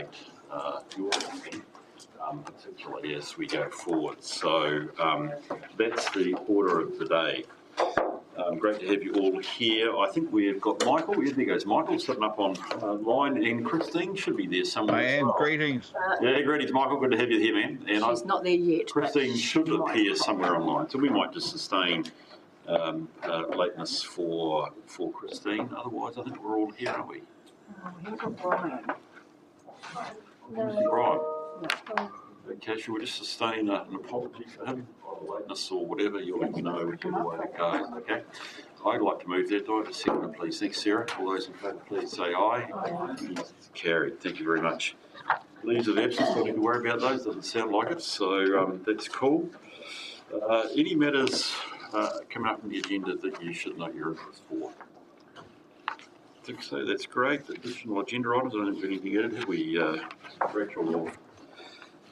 accommodate your thinking, particularly as we go forward. So that's the order of the day. Great to have you all here. I think we've got Michael. There goes Michael, sitting up on line, and Christine should be there somewhere. I am. Well. Greetings. Yeah, greetings, Michael. Good to have you here, man. And she's not there yet. Christine should appear somewhere online, so we might just sustain lateness for Christine. Otherwise, I think we're all here, aren't we? Here's Brian. Brian. Okay, should we just sustain an apology for him, or lateness or whatever? You'll let me know whichever way it goes, okay? I'd like to move that. Do I have a second, please? Thanks, Sarah. All those in favour, please say aye. Aye. Carried. Thank you very much. Leaves of absence, don't need to worry about those. Doesn't sound like it, so that's cool. Any matters coming up in the agenda that you should note your interest for? I think so. That's great. Additional agenda items. I don't think anything added. Have we, Rachel or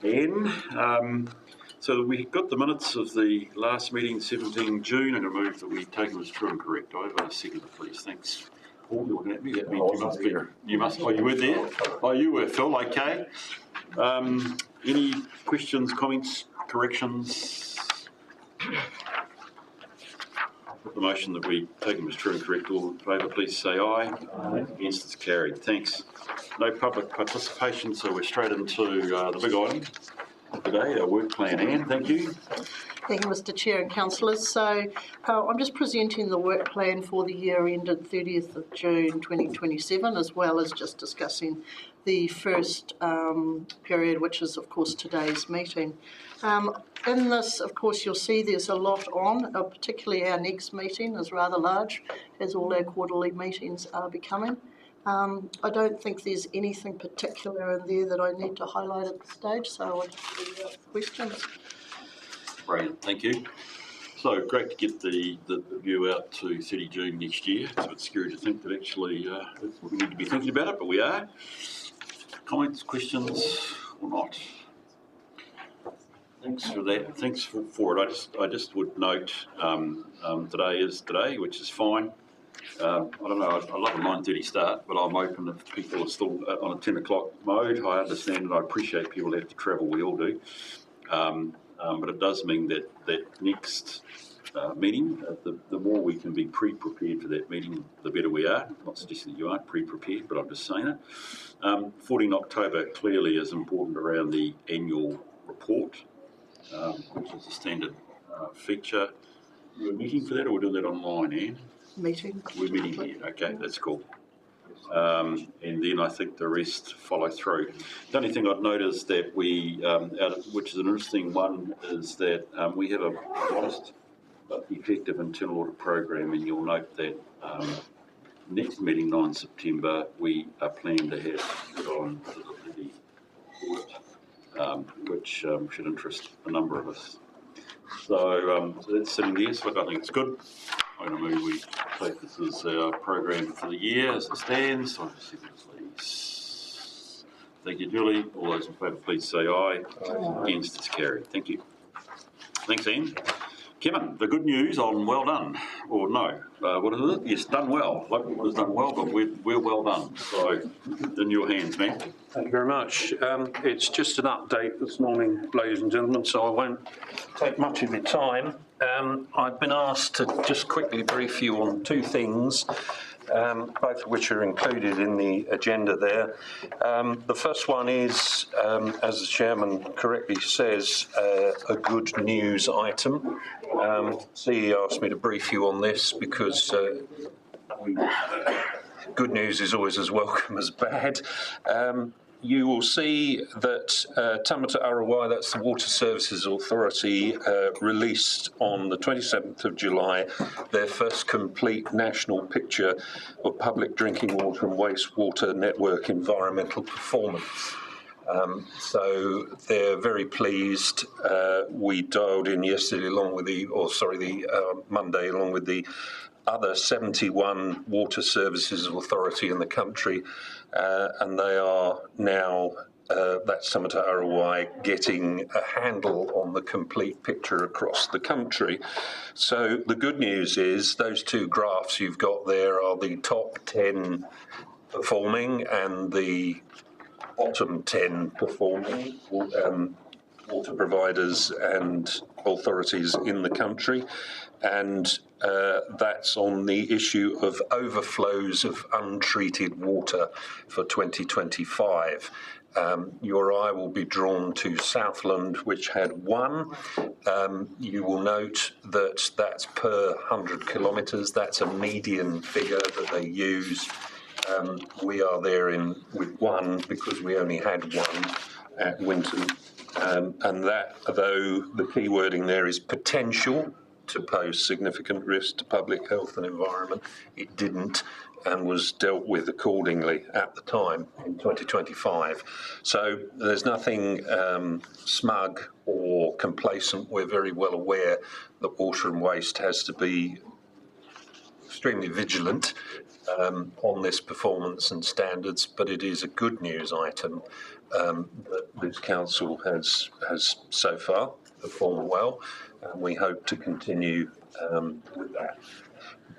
Anne? So we got the minutes of the last meeting, 17 June, and I move that we take them as true and correct. I have a second, please. Thanks. Oh, you're looking at me. That means you must be. You must. Oh, you were there. Oh, you were, Phil. Okay. Any questions, comments, corrections? The motion that we take them as true and correct. All in favour, please say aye. Aye. Against, it's carried. Thanks. No public participation, so we're straight into the big item today, our work plan. Anne, thank you. Thank you, Mr. Chair and councillors. So I'm just presenting the work plan for the year ended 30th of June 2027, as well as just discussing the first period, which is, of course, today's meeting. In this, of course, you'll see there's a lot on, particularly our next meeting is rather large, as all our quarterly meetings are becoming. I don't think there's anything particular in there that I need to highlight at this stage, so I'll just leave out questions. Brilliant, thank you. So great to get the view out to 30 June next year. It's a bit scary to think that actually we need to be thinking about it, but we are. Comments, questions, or not? Thanks for that. Thanks for it. I just would note today is today, which is fine. I don't know. I love a 9:30 start, but I'm open if people are still on a 10 o'clock mode. I understand and I appreciate people have to travel. We all do. But it does mean that next meeting, the more we can be pre-prepared for that meeting, the better we are. I'm not suggesting that you aren't pre-prepared, but I'm just saying it. 14 October clearly is important around the annual report, which is a standard feature. We're meeting for that, or we're doing that online, Anne? Meeting. We're meeting here. Okay, that's cool. And then I think the rest follow through. The only thing I'd note is that we, which is an interesting one, is that we have a modest but effective internal audit program, and you'll note that next meeting, 9 September, we are planning to have on the audit, which should interest a number of us. So that's sitting there, so I think it's good. I'm going to move, we take this as our program for the year as it stands. So please. Thank you, Julie. All those in favour, please say aye. Aye. Against, it's carried. Thank you. Thanks, Ian. Kevin, the good news on well done, or no, what is it? Yes, done well. Local was done well, but we're well done. So, in your hands, man. Thank you very much. It's just an update this morning, ladies and gentlemen, so I won't take much of your time. I've been asked to just quickly brief you on two things, both of which are included in the agenda there. The first one is, as the chairman correctly says, a good news item. CEO asked me to brief you on this because good news is always as welcome as bad. You will see that Tamata Arawai, that's the Water Services Authority, released on the 27th of July their first complete national picture of public drinking water and wastewater network environmental performance. So they're very pleased. We dialed in yesterday along with Monday along with the other 71 water services authority in the country, and they are now, that's Tamata Arawai, getting a handle on the complete picture across the country. So the good news is those two graphs you've got there are the top 10 performing and the bottom 10 performing water providers and authorities in the country, and that's on the issue of overflows of untreated water for 2025. Your eye will be drawn to Southland, which had one. You will note that that's per 100 kilometres. That's a median figure that they use. We are there with one because we only had one at Winton. And that, though the key wording there is potential to pose significant risk to public health and environment, it didn't, and was dealt with accordingly at the time in 2025. So there's nothing smug or complacent. We're very well aware that water and waste has to be extremely vigilant on this performance and standards, but it is a good news item that this council has so far performed well, and we hope to continue with that.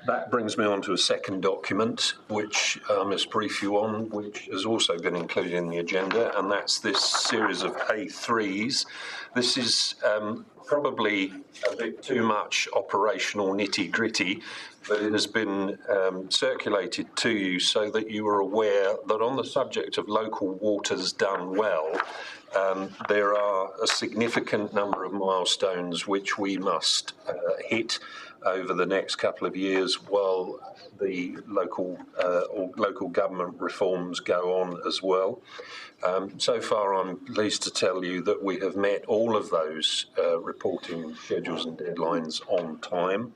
That brings me on to a second document, which I must brief you on, which has also been included in the agenda, and that's this series of A3s. This is probably a bit too much operational nitty-gritty, but it has been circulated to you so that you are aware that on the subject of local waters done well, there are a significant number of milestones which we must hit over the next couple of years while the local government reforms go on as well. So far, I'm pleased to tell you that we have met all of those reporting schedules and deadlines on time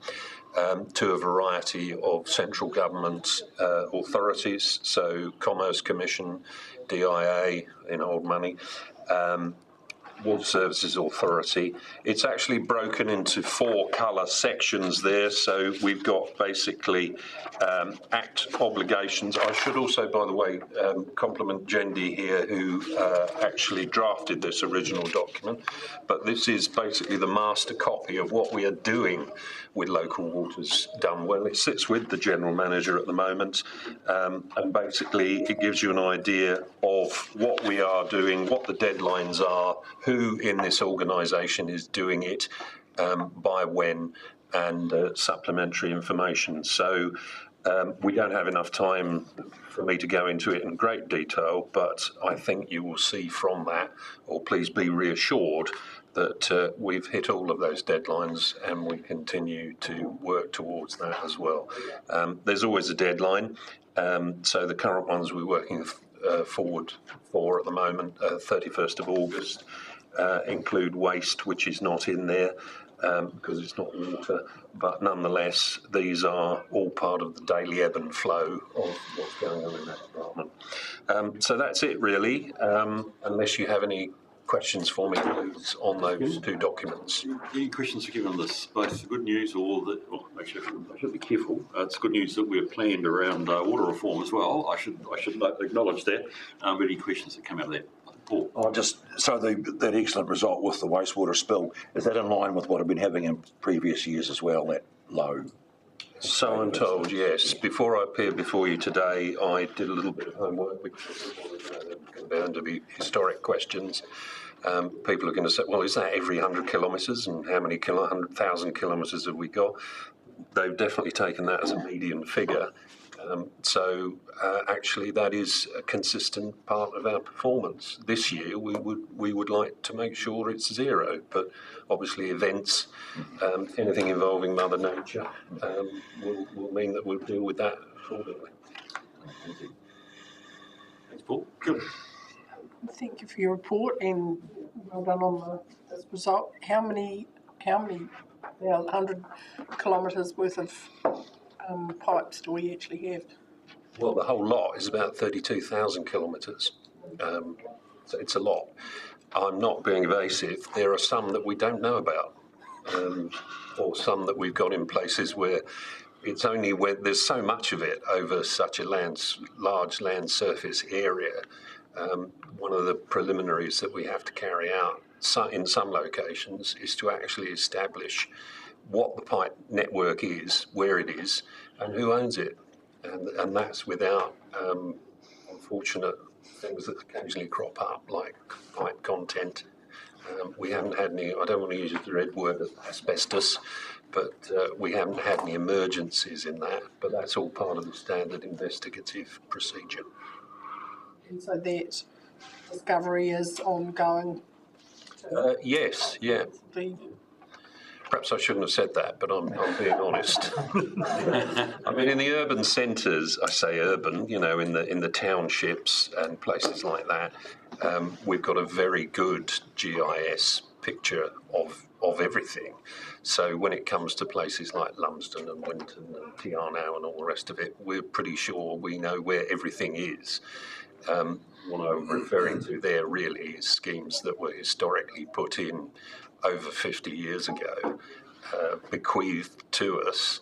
to a variety of central government authorities, so Commerce Commission, DIA in old money, Water Services Authority. It's actually broken into 4 colour sections there, so we've got basically Act obligations. I should also, by the way, compliment Jendi here, who actually drafted this original document, but this is basically the master copy of what we are doing with local waters done well. It sits with the General Manager at the moment, and basically it gives you an idea of what we are doing, what the deadlines are, who in this organisation is doing it, by when, and supplementary information. So we don't have enough time for me to go into it in great detail, but I think you will see from that, or please be reassured, that we've hit all of those deadlines and we continue to work towards that as well. There's always a deadline, so the current ones we're working forward for at the moment, 31st of August, include waste, which is not in there because it's not water, but nonetheless these are all part of the daily ebb and flow of what's going on in that department. So that's it really, unless you have any questions for me, please, on those 2 documents. Any questions given on this, both the good news or the, well, actually I should be careful. It's good news that we're planned around water reform as well. I should acknowledge that. Any questions that come out of that? Paul? So that excellent result with the wastewater spill, is that in line with what I've been having in previous years as well, that low? So I'm told, yes. Before I appeared before you today, I did a little bit of homework because bound to be historic questions. People are going to say, well, is that every 100 kilometres, and how many 100,000 kilometres have we got? They've definitely taken that as a median figure. So actually that is a consistent part of our performance. This year we would like to make sure it's 0, but obviously events, anything involving Mother Nature, will mean that we'll deal with that accordingly. Thank you. Thanks, Paul. Good. Thank you for your report and well done on this result. How many 100 kilometres worth of pipes do we actually have? Well, the whole lot is about 32,000 kilometres, so it's a lot. I'm not being evasive. There are some that we don't know about, or some that we've got in places where it's only when there's so much of it over such a large land surface area. One of the preliminaries that we have to carry out in some locations is to actually establish what the pipe network is, where it is, and who owns it. And that's without unfortunate things that occasionally crop up, like pipe content. We haven't had any, I don't want to use the red word asbestos, but we haven't had any emergencies in that, but that's all part of the standard investigative procedure. And so that discovery is ongoing. Yes, yeah. Perhaps I shouldn't have said that, but I'm being honest. I mean, in the urban centres, I say urban, you know, in the townships and places like that, we've got a very good GIS picture of everything. So when it comes to places like Lumsden and Winton and Tiarnau and all the rest of it, we're pretty sure we know where everything is. What I'm referring to there really is schemes that were historically put in over 50 years ago, bequeathed to us,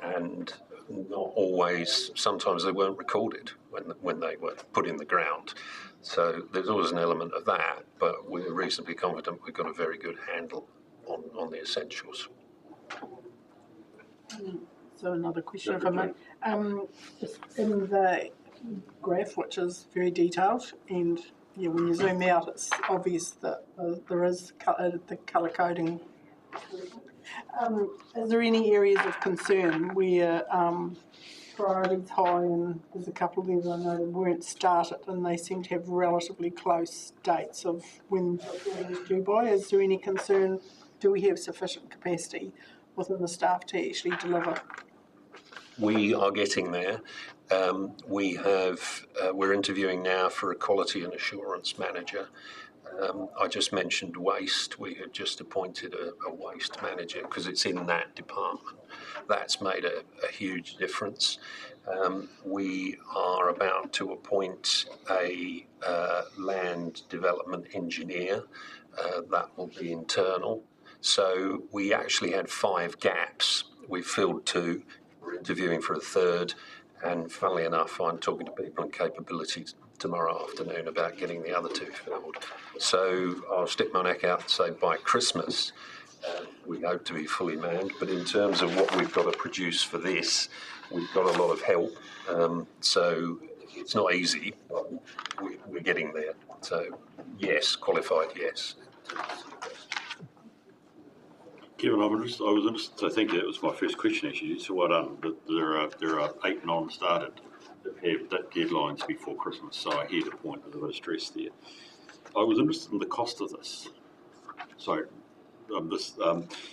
and not always, sometimes they weren't recorded when they were put in the ground. So there's always an element of that, but we're reasonably confident we've got a very good handle on the essentials. So another question, if I may. In the graph, which is very detailed, and yeah, when you zoom out, it's obvious that there is the colour coding. Is there any areas of concern where priority's high, and there's a couple of them I know that weren't started, and they seem to have relatively close dates of when the is due by? Is there any concern? Do we have sufficient capacity within the staff to actually deliver? We are getting there. We're interviewing now for a quality and assurance manager. I just mentioned waste. We have just appointed a waste manager because it's in that department. That's made a huge difference. We are about to appoint a land development engineer. That will be internal. So we actually had 5 gaps. We filled 2. We're interviewing for a 3rd. And funnily enough, I'm talking to people on capability tomorrow afternoon about getting the other 2 filled. So I'll stick my neck out and say by Christmas, we hope to be fully manned. But in terms of what we've got to produce for this, we've got a lot of help. So it's not easy, but we're getting there. So yes, qualified, yes. Kevin, I was interested. I think that was my first question actually. So well done. But there are 8 non-started that have deadlines before Christmas. So I hear the point with a bit of stress there. I was interested in the cost of this. So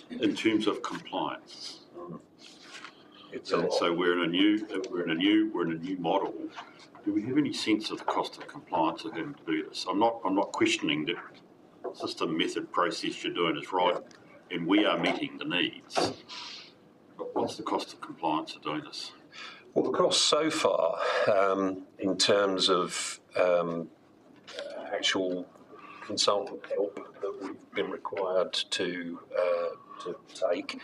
in terms of compliance. So we're in a new model. Do we have any sense of the cost of compliance of having to do this? I'm not questioning the system, method, process you're doing is right. And we are meeting the needs. But what's the cost of compliance of doing this? Well, the cost so far, in terms of actual consultant help that we've been required to take,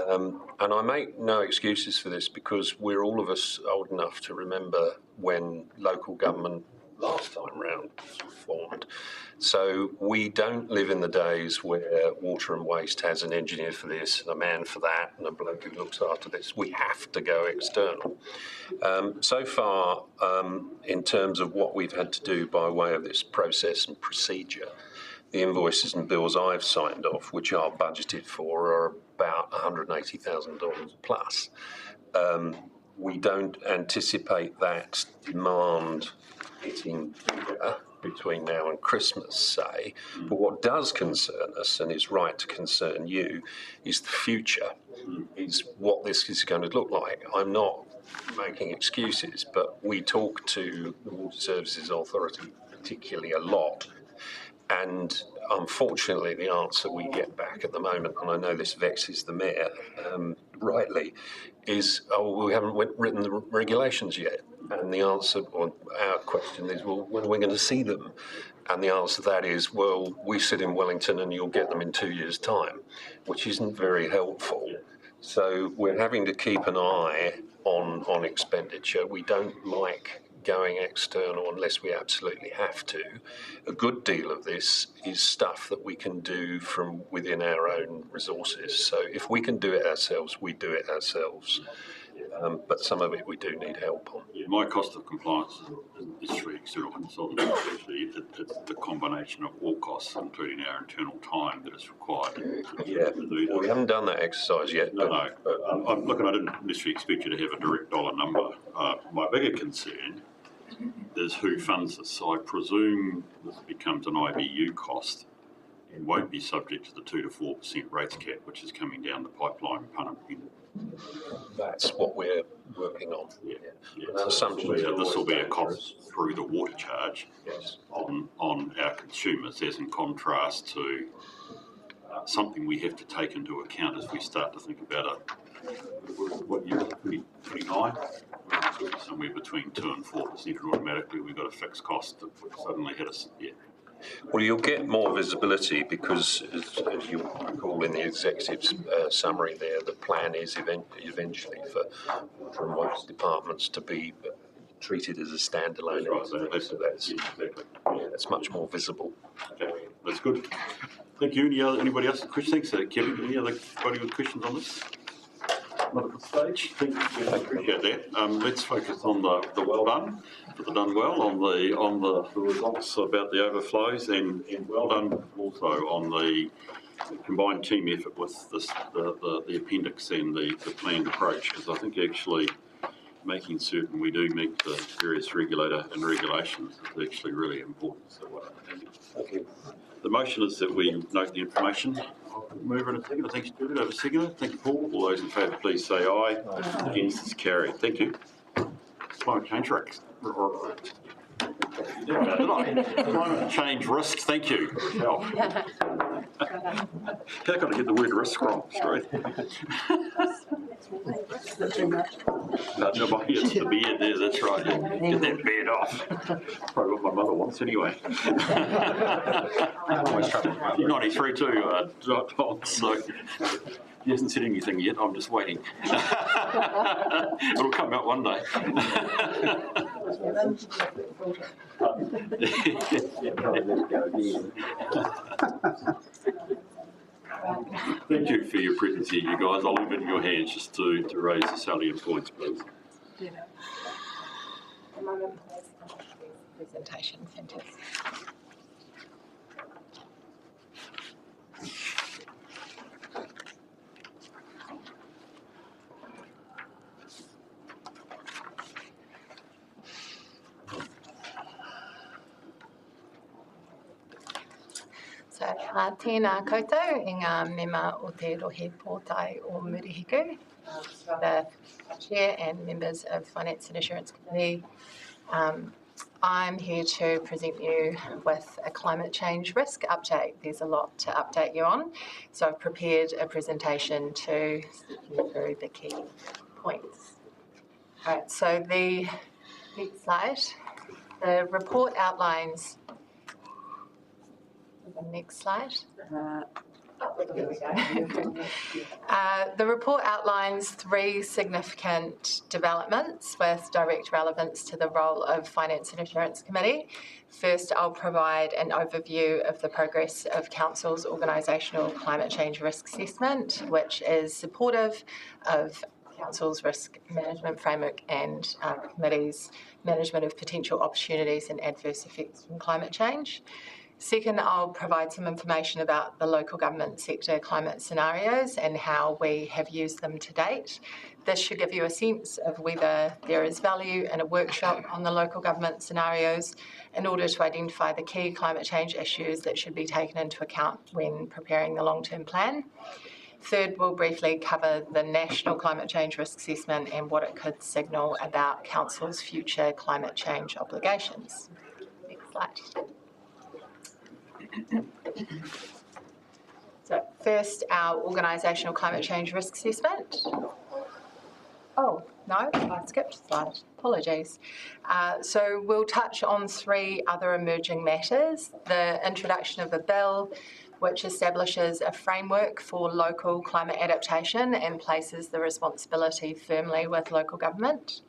and I make no excuses for this because we're all of us old enough to remember when local government last time round was formed. So we don't live in the days where water and waste has an engineer for this and a man for that and a bloke who looks after this. We have to go external. So far, in terms of what we've had to do by way of this process and procedure, the invoices and bills I've signed off, which are budgeted for, are about $180,000 plus. We don't anticipate that demand getting bigger between now and Christmas, say. But what does concern us, and is right to concern you, is the future, is what this is going to look like. I'm not making excuses, but we talk to the Water Services Authority particularly a lot. And unfortunately, the answer we get back at the moment, and I know this vexes the Mayor rightly, is, oh, we haven't written the regulations yet. And the answer, or our question is, well, when are we going to see them? And the answer to that is, well, we sit in Wellington and you'll get them in 2 years' time, which isn't very helpful. So we're having to keep an eye on expenditure. We don't like going external unless we absolutely have to. A good deal of this is stuff that we can do from within our own resources. So if we can do it ourselves, we do it ourselves. but some of it we do need help on. Yeah, my cost of compliance is through external consultants. Actually, it's the combination of all costs, including our internal time that is required to do that. Well, we haven't done that exercise yet. No. Look, I didn't necessarily expect you to have a direct dollar number. My bigger concern is who funds this. So I presume this becomes an IBU cost and won't be subject to the 2 to 4% rates cap, which is coming down the pipeline. That's what we're working on. Yeah. Assumption This will be a cost through the water charge Yes. on our consumers, as in contrast to something we have to take into account as we start to think about what year, 29? Somewhere between 2 and 4%, and automatically we've got a fixed cost that would suddenly hit us. Yeah. Well, you'll get more visibility because, as you recall in the executive's summary there, the plan is eventually for most departments to be treated as a standalone entity. So that's much more visible. Okay, that's good. Thank you. Anybody else? Thanks, Kevin. Any other body with questions on this? Not at this stage. Thank you. I appreciate that. Let's focus on the well done, for the done well, on the results about the overflows, and well done also on the combined team effort with the appendix and the planned approach, because I think actually making certain we do meet the various regulator and regulations is actually really important. So thank you. The motion is that we note the information. Mover and a seconder. Thanks, David. Over seconder. Thank you, Paul. All those in favour, please say aye. Against is carried. Thank you. Climate change risk. Climate change risk. Thank you. I've got to get the word risk wrong. Sorry. No, it's the beard there. That's right. Get that beard off. Probably what my mother wants anyway. She's 93 too, Tom, so he hasn't said anything yet. I'm just waiting. It'll come out one day. Thank you for your presence here, you guys. I'll leave it in your hands just to raise the salient points, please. Presentation, fantastic. So, tēnā koutou, I ngā mema o te rohe pōtai o Murihiku, the Chair and members of Finance and Assurance Committee. I'm here to present you with a climate change risk update. There's a lot to update you on, so I've prepared a presentation to step you through the key points. All right, so the next slide, the report outlines. The next slide. There we go. The report outlines 3 significant developments with direct relevance to the role of Finance and Assurance Committee. First, I'll provide an overview of the progress of Council's organisational climate change risk assessment, which is supportive of Council's risk management framework and the Committee's management of potential opportunities and adverse effects from climate change. Second, I'll provide some information about the local government sector climate scenarios and how we have used them to date. This should give you a sense of whether there is value in a workshop on the local government scenarios in order to identify the key climate change issues that should be taken into account when preparing the long-term plan. Third, we'll briefly cover the National Climate Change Risk Assessment and what it could signal about Council's future climate change obligations. Next slide. So first, our organisational climate change risk assessment. Oh, no, I skipped a slide. Apologies. So we'll touch on 3 other emerging matters. The introduction of a bill which establishes a framework for local climate adaptation and places the responsibility firmly with local government.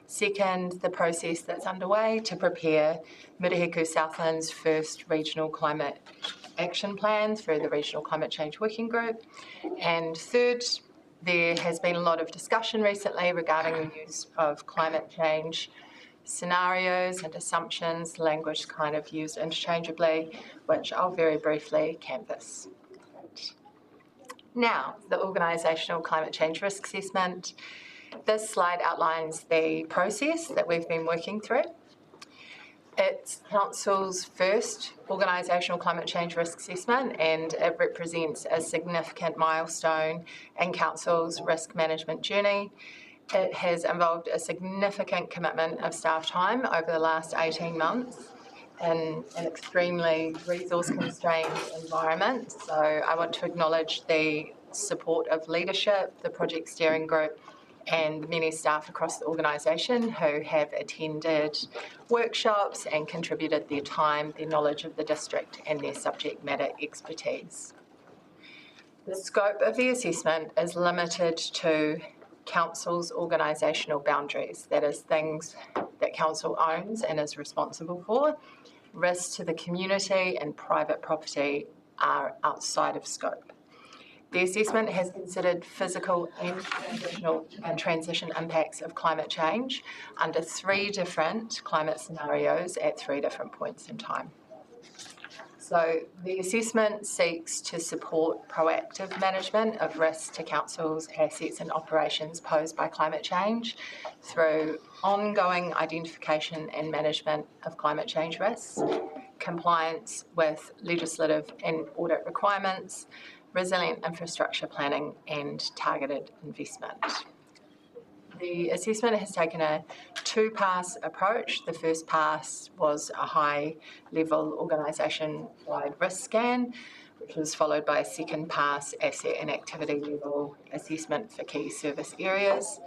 Second, the process that's underway to prepare Murihiku Southland's first regional climate action plan through the Regional Climate Change Working Group. And third, There has been a lot of discussion recently regarding the use of climate change scenarios and assumptions, language kind of used interchangeably, which I'll very briefly canvass. Now, the organisational climate change risk assessment. This slide outlines the process that we've been working through. It's Council's first organisational climate change risk assessment, and it represents a significant milestone in Council's risk management journey. It has involved a significant commitment of staff time over the last 18 months in an extremely resource-constrained environment. So I want to acknowledge the support of leadership, the project steering group, and many staff across the organisation who have attended workshops and contributed their time, their knowledge of the district and their subject matter expertise. The scope of the assessment is limited to Council's organisational boundaries, that is, things that Council owns and is responsible for. Risks to the community and private property are outside of scope. The assessment has considered physical and transition impacts of climate change under 3 different climate scenarios at 3 different points in time. So the assessment seeks to support proactive management of risks to Council's assets and operations posed by climate change through ongoing identification and management of climate change risks, compliance with legislative and audit requirements, resilient infrastructure planning and targeted investment. The assessment has taken a 2-pass approach. The first pass was a high-level organisation-wide risk scan, which was followed by a second pass asset and activity level assessment for key service areas.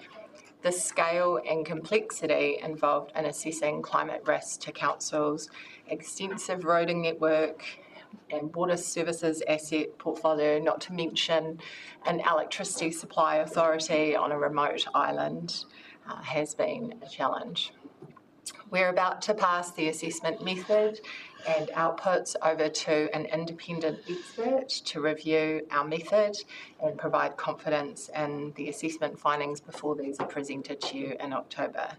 The scale and complexity involved in assessing climate risks to Council's extensive roading network and water services asset portfolio, not to mention an electricity supply authority on a remote island, has been a challenge. We're about to pass the assessment method and outputs over to an independent expert to review our method and provide confidence in the assessment findings before these are presented to you in October.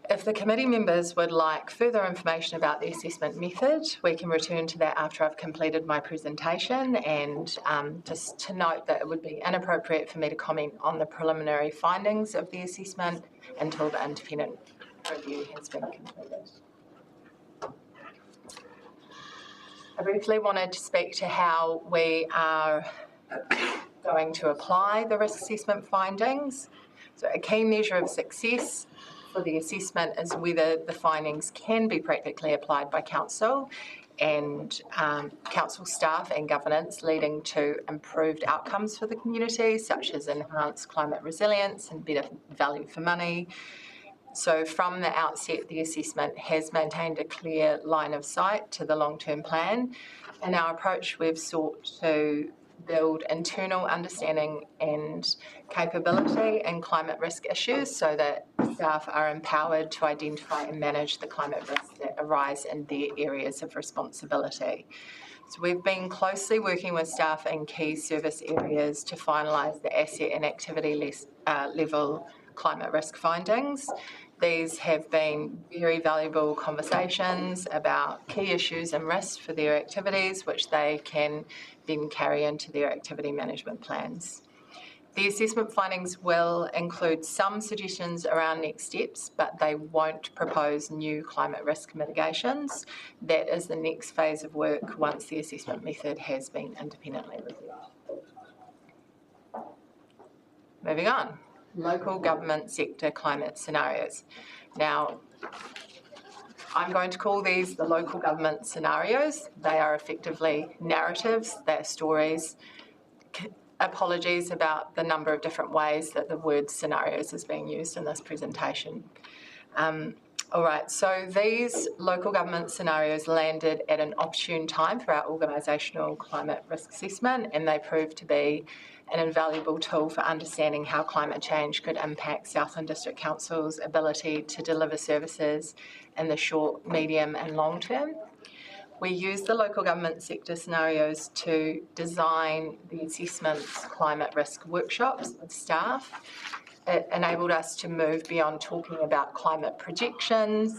If the committee members would like further information about the assessment method, we can return to that after I've completed my presentation, and just to note that it would be inappropriate for me to comment on the preliminary findings of the assessment until the independent review has been completed. I briefly wanted to speak to how we are going to apply the risk assessment findings. So a key measure of success for the assessment is whether the findings can be practically applied by Council and Council staff and governance, leading to improved outcomes for the community, such as enhanced climate resilience and better value for money. So from the outset, the assessment has maintained a clear line of sight to the long-term plan. In our approach, we've sought to build internal understanding and capability in climate risk issues so that staff are empowered to identify and manage the climate risks that arise in their areas of responsibility. So we've been closely working with staff in key service areas to finalise the asset and activity level climate risk findings. These have been very valuable conversations about key issues and risks for their activities, which they can then carry into their activity management plans. The assessment findings will include some suggestions around next steps, but they won't propose new climate risk mitigations. That is the next phase of work once the assessment method has been independently reviewed. Moving on. Local government sector climate scenarios. Now, I'm going to call these the local government scenarios. They are effectively narratives, they're stories. Apologies about the number of different ways that the word scenarios is being used in this presentation. All right, so these local government scenarios landed at an opportune time for our organisational climate risk assessment, and they proved to be an invaluable tool for understanding how climate change could impact Southland District Council's ability to deliver services in the short, medium and long term. We use the local government sector scenarios to design the assessments climate risk workshops with staff. It enabled us to move beyond talking about climate projections,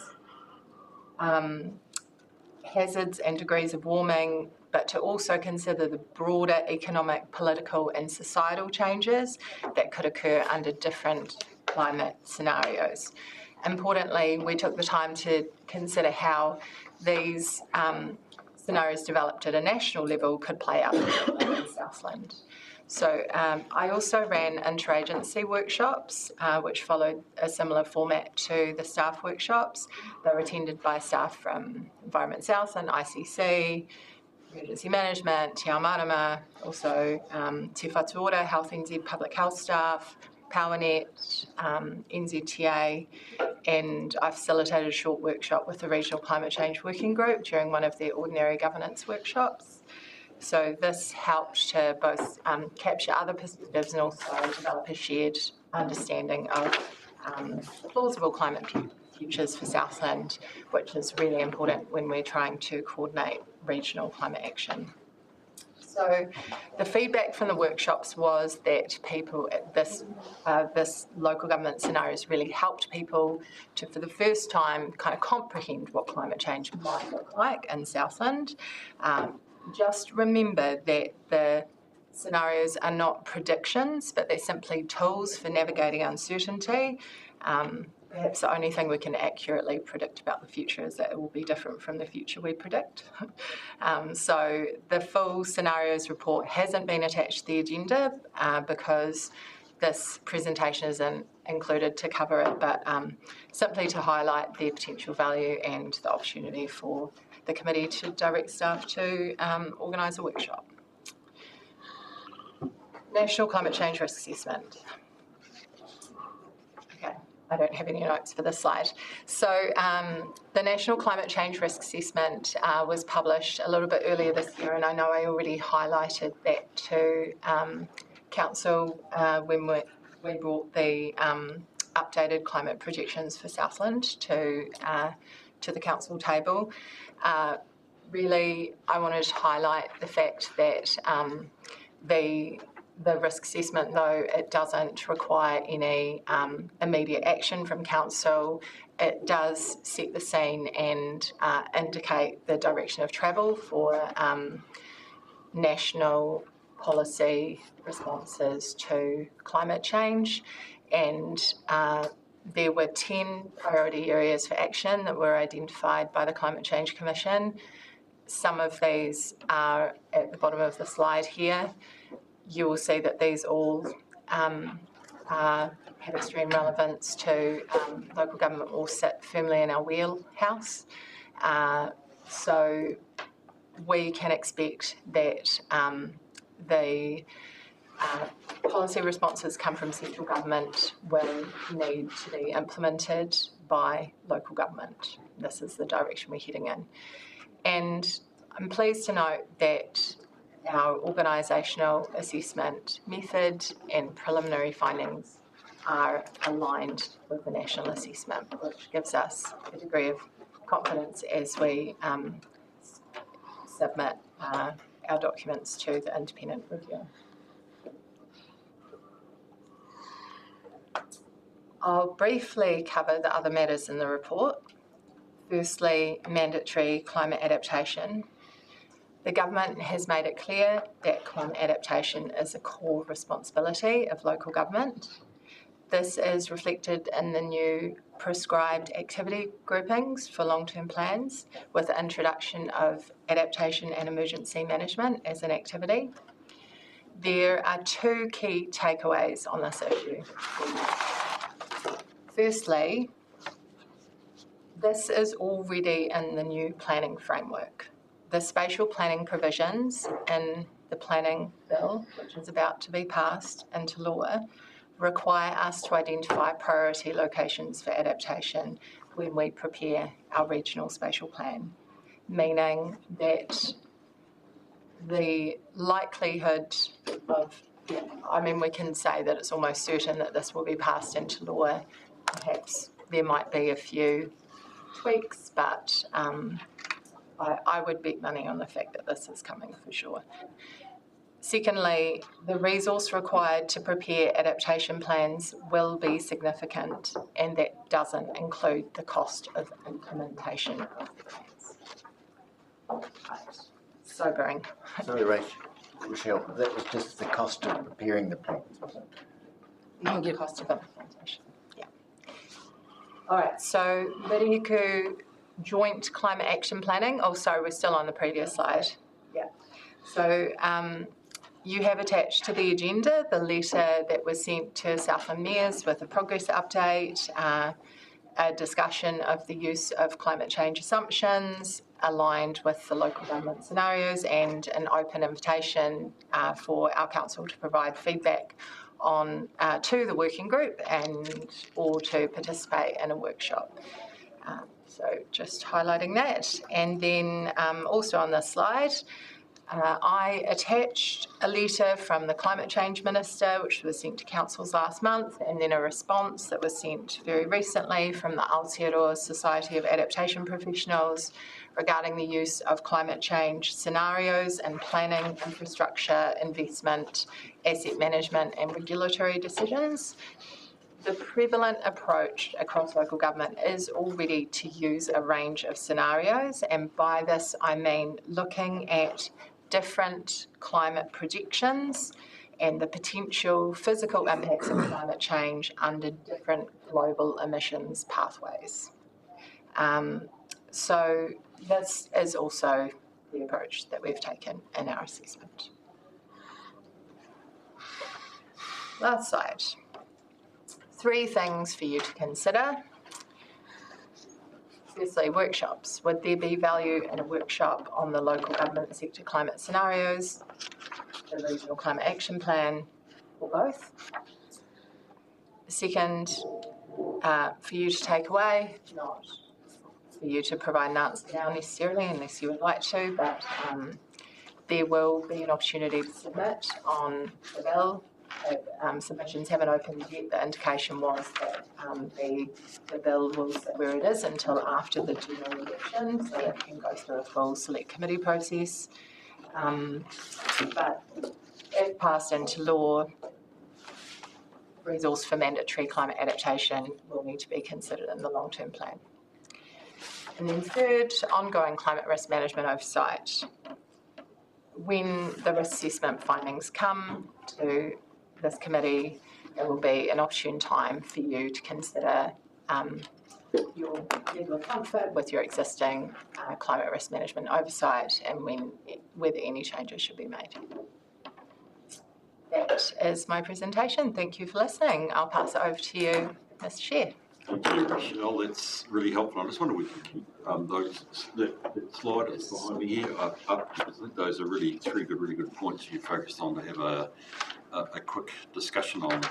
hazards and degrees of warming, but to also consider the broader economic, political and societal changes that could occur under different climate scenarios. Importantly, we took the time to consider how these scenarios developed at a national level could play out in Southland. So I also ran interagency workshops, which followed a similar format to the staff workshops. They were attended by staff from Environment Southland, ICC, Emergency Management, Te Ao Marama, also Te Whatuora, Health NZ Public Health staff, PowerNet, NZTA, and I facilitated a short workshop with the Regional Climate Change Working Group during one of their ordinary governance workshops. So this helped to both capture other perspectives and also develop a shared understanding of plausible climate futures for Southland, which is really important when we're trying to coordinate regional climate action. So the feedback from the workshops was that people at this local government scenarios really helped people to, for the first time, kind of comprehend what climate change might look like in Southland. Just remember that the scenarios are not predictions, but they're simply tools for navigating uncertainty. Perhaps the only thing we can accurately predict about the future is that it will be different from the future we predict. So the full scenarios report hasn't been attached to the agenda because this presentation isn't included to cover it, but simply to highlight the potential value and the opportunity for the committee to direct staff to organise a workshop. National Climate Change Risk Assessment. Okay, I don't have any notes for this slide. So the National Climate Change Risk Assessment was published a little bit earlier this year, and I know I already highlighted that to Council when we brought the updated climate projections for Southland to the Council table. Really, I wanted to highlight the fact that the risk assessment, though it doesn't require any immediate action from Council, it does set the scene and indicate the direction of travel for national policy responses to climate change. And there were 10 priority areas for action that were identified by the Climate Change Commission. Some of these are at the bottom of the slide here. You will see that these all have extreme relevance to local government, will sit firmly in our wheelhouse. So we can expect that the policy responses come from central government will need to be implemented by local government. This is the direction we're heading in. And I'm pleased to note that our organisational assessment method and preliminary findings are aligned with the national assessment, which gives us a degree of confidence as we submit our documents to the independent review. I'll briefly cover the other matters in the report. Firstly, mandatory climate adaptation. The government has made it clear that climate adaptation is a core responsibility of local government. This is reflected in the new prescribed activity groupings for long-term plans with the introduction of adaptation and emergency management as an activity. There are two key takeaways on this issue. Firstly, this is already in the new planning framework. The spatial planning provisions in the planning bill, which is about to be passed into law, require us to identify priority locations for adaptation when we prepare our regional spatial plan, meaning that the likelihood of, we can say that it's almost certain that this will be passed into law. Perhaps there might be a few tweaks, but I would bet money on the fact that this is coming for sure. Secondly, the resource required to prepare adaptation plans will be significant, and that doesn't include the cost of implementation of the plans. Sobering. Sorry, Rochelle, that was just the cost of preparing the plans, wasn't it? The cost of implementation, yeah. All right, so Mirihiku Joint Climate Action Planning. Oh, sorry, we're still on the previous slide. Yeah. So you have attached to the agenda the letter that was sent to Southland mayors with a progress update, a discussion of the use of climate change assumptions aligned with the local government scenarios, and an open invitation for our council to provide feedback on to the working group or to participate in a workshop. So just highlighting that. And then also on this slide, I attached a letter from the Climate Change Minister, which was sent to councils last month, and then a response that was sent very recently from the Aotearoa Society of Adaptation Professionals regarding the use of climate change scenarios in planning, infrastructure, investment, asset management, and regulatory decisions. The prevalent approach across local government is already to use a range of scenarios, and by this I mean looking at different climate projections and the potential physical impacts of climate change under different global emissions pathways. So this is also the approach that we've taken in our assessment. Last slide. 3 things for you to consider. Firstly, workshops. Would there be value in a workshop on the local government sector climate scenarios, the regional climate action plan, or both? Second, for you to take away, not for you to provide an answer now necessarily, unless you would like to, but there will be an opportunity to submit on the bill. Submissions haven't opened yet. The indication was that the bill will sit where it is until after the general election, so it can go through a full select committee process. But if passed into law, resource for mandatory climate adaptation will need to be considered in the long-term plan. And then third, ongoing climate risk management oversight. When the risk assessment findings come to this committee, it will be an opportune time for you to consider your level of comfort with your existing climate risk management oversight and whether any changes should be made. That is my presentation. Thank you for listening. I'll pass it over to you, Mr. Chair. Thank you, Michelle. That's really helpful. I just wonder if we can keep that slide that's behind me here up, because I think those are really 3 really good points you focused on to have a quick discussion on.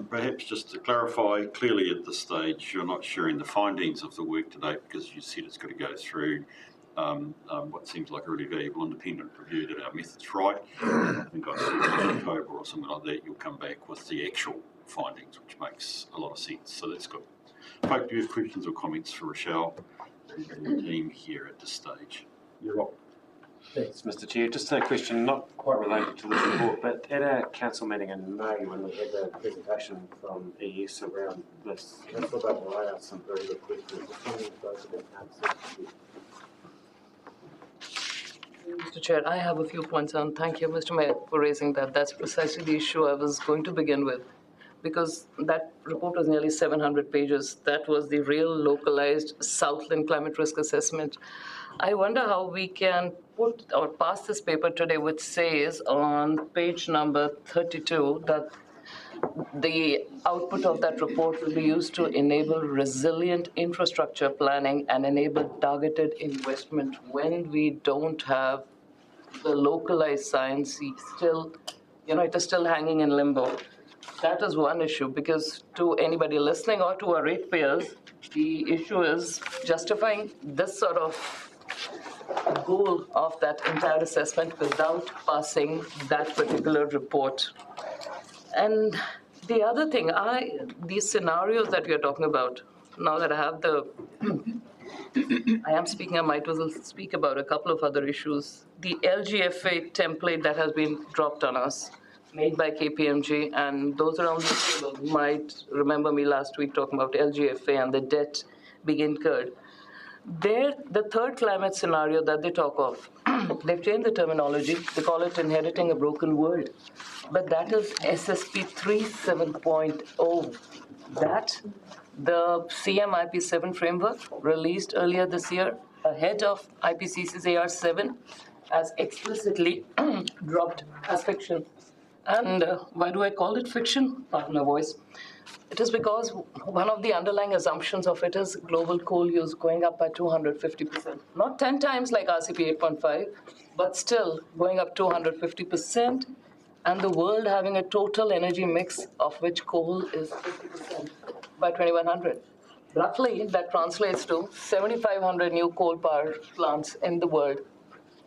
Perhaps just to clarify, clearly at this stage you're not sharing the findings of the work today because you said it's got to go through what seems like a really valuable independent review that our method's right. I think I said in October or something like that, you'll come back with the actual findings, which makes a lot of sense. So that's good. Hope you have questions or comments for Rochelle and the team here at this stage. You're up. Thanks, Mr. Chair. Just a question, not quite related to this report, but at our council meeting in May when we had a presentation from ES around this, I thought they would lay out some very good questions. Mr. Chair, I have a few points, and thank you, Mr. Mayor, for raising that. That's precisely the issue I was going to begin with, because that report was nearly 700 pages. That was the real localized Southland climate risk assessment. I wonder how we can put or pass this paper today, which says on page number 32 that the output of that report will be used to enable resilient infrastructure planning and enable targeted investment when we don't have the localized science still, it is still hanging in limbo. That is one issue, because to anybody listening or to our ratepayers, the issue is justifying this sort of goal of that entire assessment without passing that particular report. And the other thing, these scenarios that we are talking about, now that I have the I am speaking, I might as well speak about a couple of other issues. The LGFA template that has been dropped on us, made by KPMG, and those around the table might remember me last week talking about LGFA and the debt being incurred. The third climate scenario that they talk of, they've changed the terminology. They call it inheriting a broken world. But that is SSP 37.0. That, the CM-IP7 framework released earlier this year, ahead of IPCC's AR7, has explicitly dropped as fiction. And why do I call it fiction? Pardon my voice. It is because one of the underlying assumptions of it is global coal use going up by 250%. Not 10 times like RCP 8.5, but still going up 250%, and the world having a total energy mix of which coal is 50% by 2100. Roughly, that translates to 7,500 new coal power plants in the world.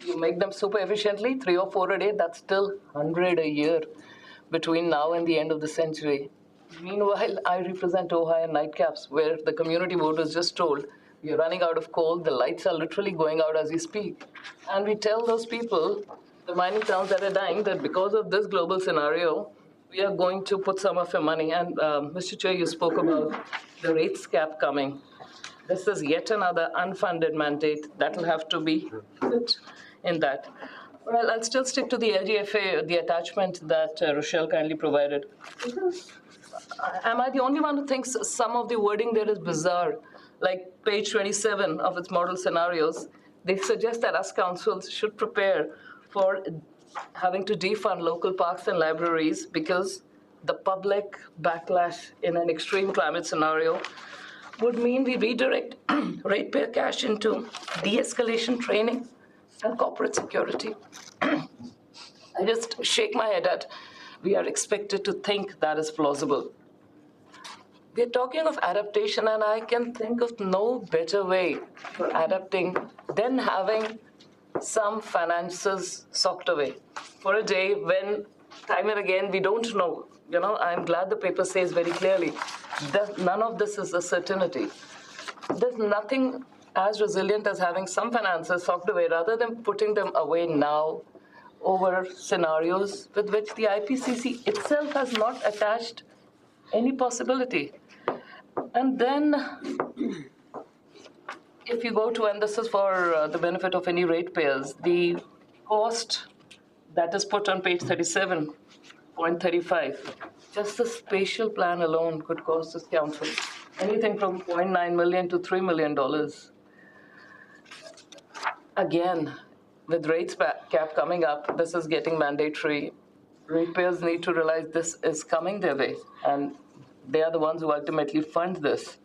You make them super efficiently, 3 or 4 a day, that's still 100 a year between now and the end of the century. Meanwhile, I represent Ohio Nightcaps, where the community voters just told, we're running out of coal, the lights are literally going out as we speak. And we tell those people, the mining towns that are dying, that because of this global scenario, we are going to put some of your money. And Mr. Chair, you spoke about the rates cap coming. This is yet another unfunded mandate that will have to be put in that. Well, I'll still stick to the LGFA, the attachment that Rochelle kindly provided. Am I the only one who thinks some of the wording there is bizarre? Like page 27 of its model scenarios, they suggest that us councils should prepare for having to defund local parks and libraries because the public backlash in an extreme climate scenario would mean we redirect ratepayer cash into de-escalation training and corporate security. I just shake my head at, we are expected to think that is plausible. We're talking of adaptation, and I can think of no better way for adapting than having some finances socked away for a day when, time and again, we don't know. You know, I'm glad the paper says very clearly that none of this is a certainty. There's nothing as resilient as having some finances socked away rather than putting them away now over scenarios with which the IPCC itself has not attached any possibility. And then, if you go to, and this is for the benefit of any ratepayers, the cost that is put on page 37.35, just the spatial plan alone could cost this council anything from $0.9 million to $3 million. Again, with rates cap coming up, this is getting mandatory. Ratepayers need to realize this is coming their way, and they are the ones who ultimately fund this.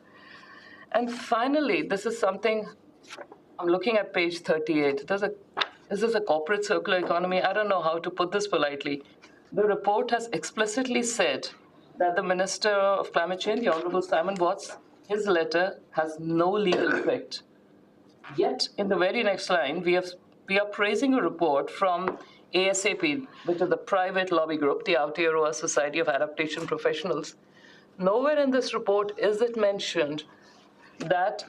And finally, this is something, I'm looking at page 38. This is a corporate circular economy. I don't know how to put this politely. The report has explicitly said that the Minister of Climate Change, the Honorable Simon Watts, his letter has no legal effect. Yet, in the very next line, we are praising a report from ASAP, which is a private lobby group, the Aotearoa Society of Adaptation Professionals. Nowhere in this report is it mentioned that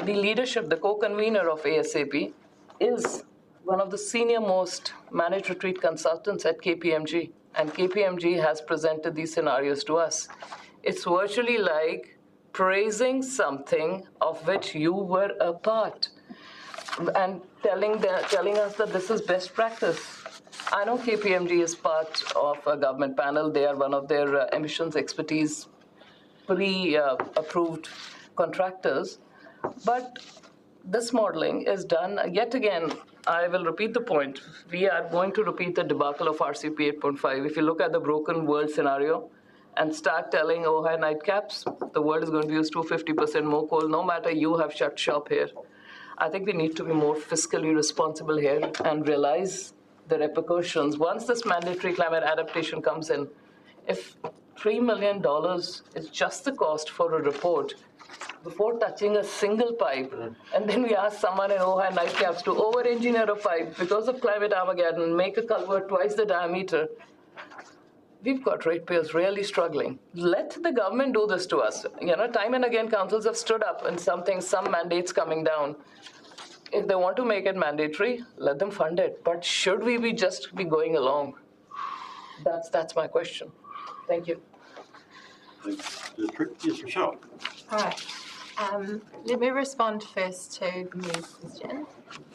the leadership, the co-convener of ASAP, is one of the senior most managed retreat consultants at KPMG, and KPMG has presented these scenarios to us. It's virtually like praising something of which you were a part and telling us that this is best practice. I know KPMG is part of a government panel. They are one of their emissions expertise pre-approved contractors. But this modeling is done, yet again, I will repeat the point. We are going to repeat the debacle of RCP 8.5. If you look at the broken world scenario and start telling Ohio Nightcaps, the world is going to use 250% more coal, no matter you have shut shop here. I think we need to be more fiscally responsible here and realize the repercussions. Once this mandatory climate adaptation comes in, if $3 million is just the cost for a report, before touching a single pipe, and then we ask someone in Ohio Nightcaps to over-engineer a pipe because of climate Armageddon, make a culvert twice the diameter, We've got ratepayers really struggling. Let the government do this to us. You know, time and again, councils have stood up and some mandates coming down. If they want to make it mandatory, let them fund it. But should we be just be going along? That's my question. Thank you. Yes, Michelle. All right. Let me respond first to the mayor's question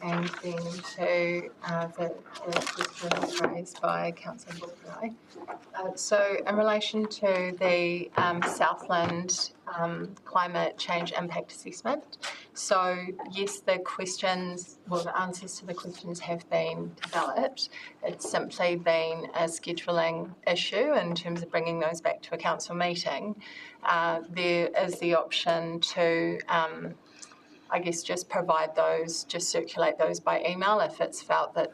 and then to the questions raised by Councillor Buckley. So in relation to the Southland climate change impact assessment, so yes, the answers to the questions have been developed. It's simply been a scheduling issue in terms of bringing those back to a council meeting. There is the option to, I guess, just circulate those by email if it's felt that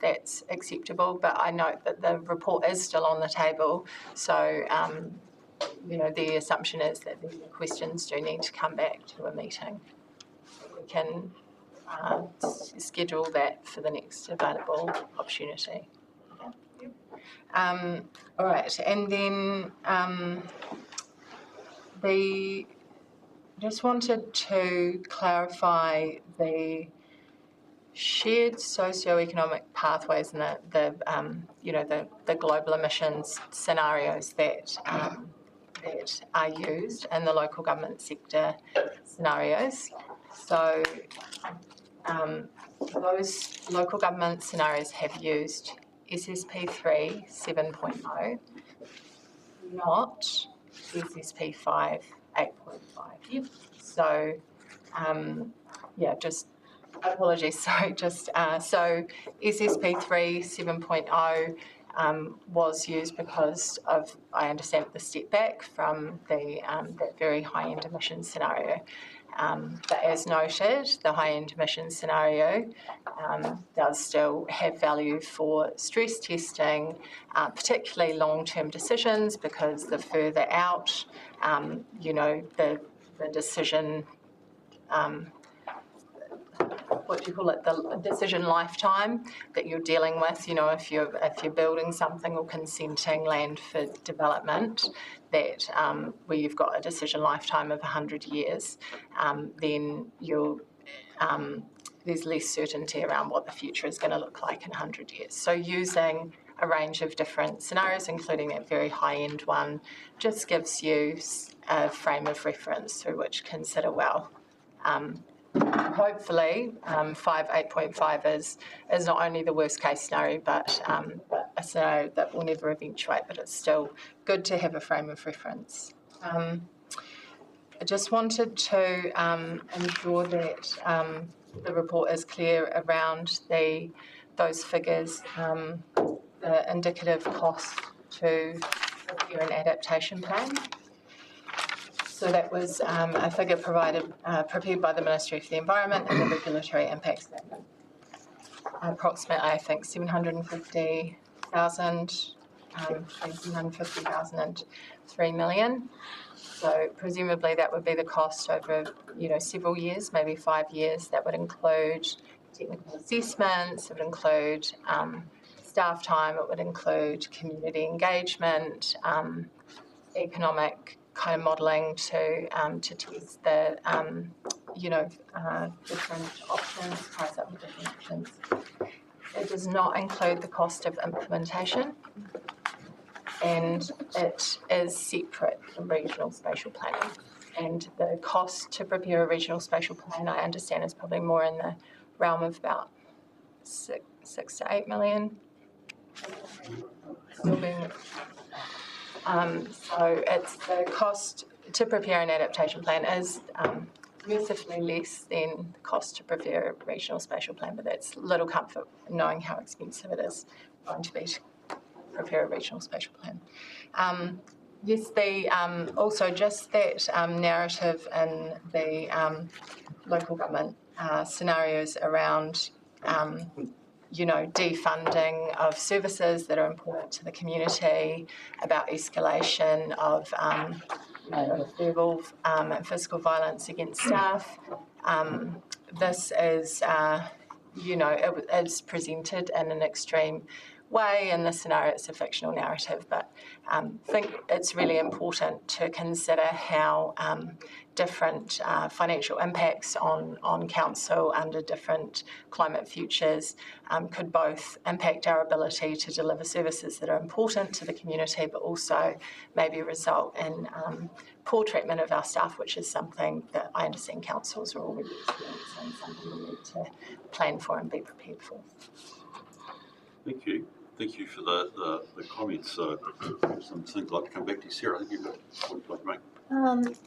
that's acceptable. But I note that the report is still on the table, so the assumption is that the questions do need to come back to a meeting. We can schedule that for the next available opportunity. All right, and then just wanted to clarify the shared socioeconomic pathways and the global emissions scenarios that are used in the local government sector scenarios. So those local government scenarios have used SSP3 7.0, not SSP5 8.5. So, just apologies. Sorry, so SSP3 7.0 was used because of, I understand, the step back from that very high-end emissions scenario. But as noted, the high-end emissions scenario does still have value for stress testing, particularly long-term decisions, because the further out, the decision, the decision lifetime that you're dealing with, if you're building something or consenting land for development, that where you've got a decision lifetime of 100 years, then there's less certainty around what the future is going to look like in 100 years. So using a range of different scenarios, including that very high-end one, just gives you a frame of reference through which consider well. Hopefully, 8.5 is not only the worst case scenario, but a scenario that will never eventuate, but it's still good to have a frame of reference. I just wanted to ensure that the report is clear around those figures, the indicative cost to prepare an adaptation plan. So that was a figure prepared by the Ministry for the Environment and the Regulatory Impact Statement. Approximately, I think, 750,000, 750,000 and 3 million. So presumably that would be the cost over, several years, maybe 5 years. That would include technical assessments, it would include staff time, it would include community engagement, economic kind of modelling to test the different options, price up the different options. It does not include the cost of implementation, and it is separate from regional spatial planning. And the cost to prepare a regional spatial plan, I understand, is probably more in the realm of about 6 to 8 million. So it's the cost to prepare an adaptation plan is massively less than the cost to prepare a regional spatial plan, but that's little comfort knowing how expensive it is going to be to prepare a regional spatial plan. Yes, also just that narrative in the local government scenarios around defunding of services that are important to the community, about escalation of verbal and physical violence against staff. This is, it's presented in an extreme way. In this scenario, it's a fictional narrative, but I think it's really important to consider how different financial impacts on council under different climate futures could both impact our ability to deliver services that are important to the community, but also maybe result in poor treatment of our staff, which is something that I understand councils are already experiencing, something we need to plan for and be prepared for. Thank you. Thank you for the comments. Some things I'd like to come back to. Sarah, I think you've got one point to make.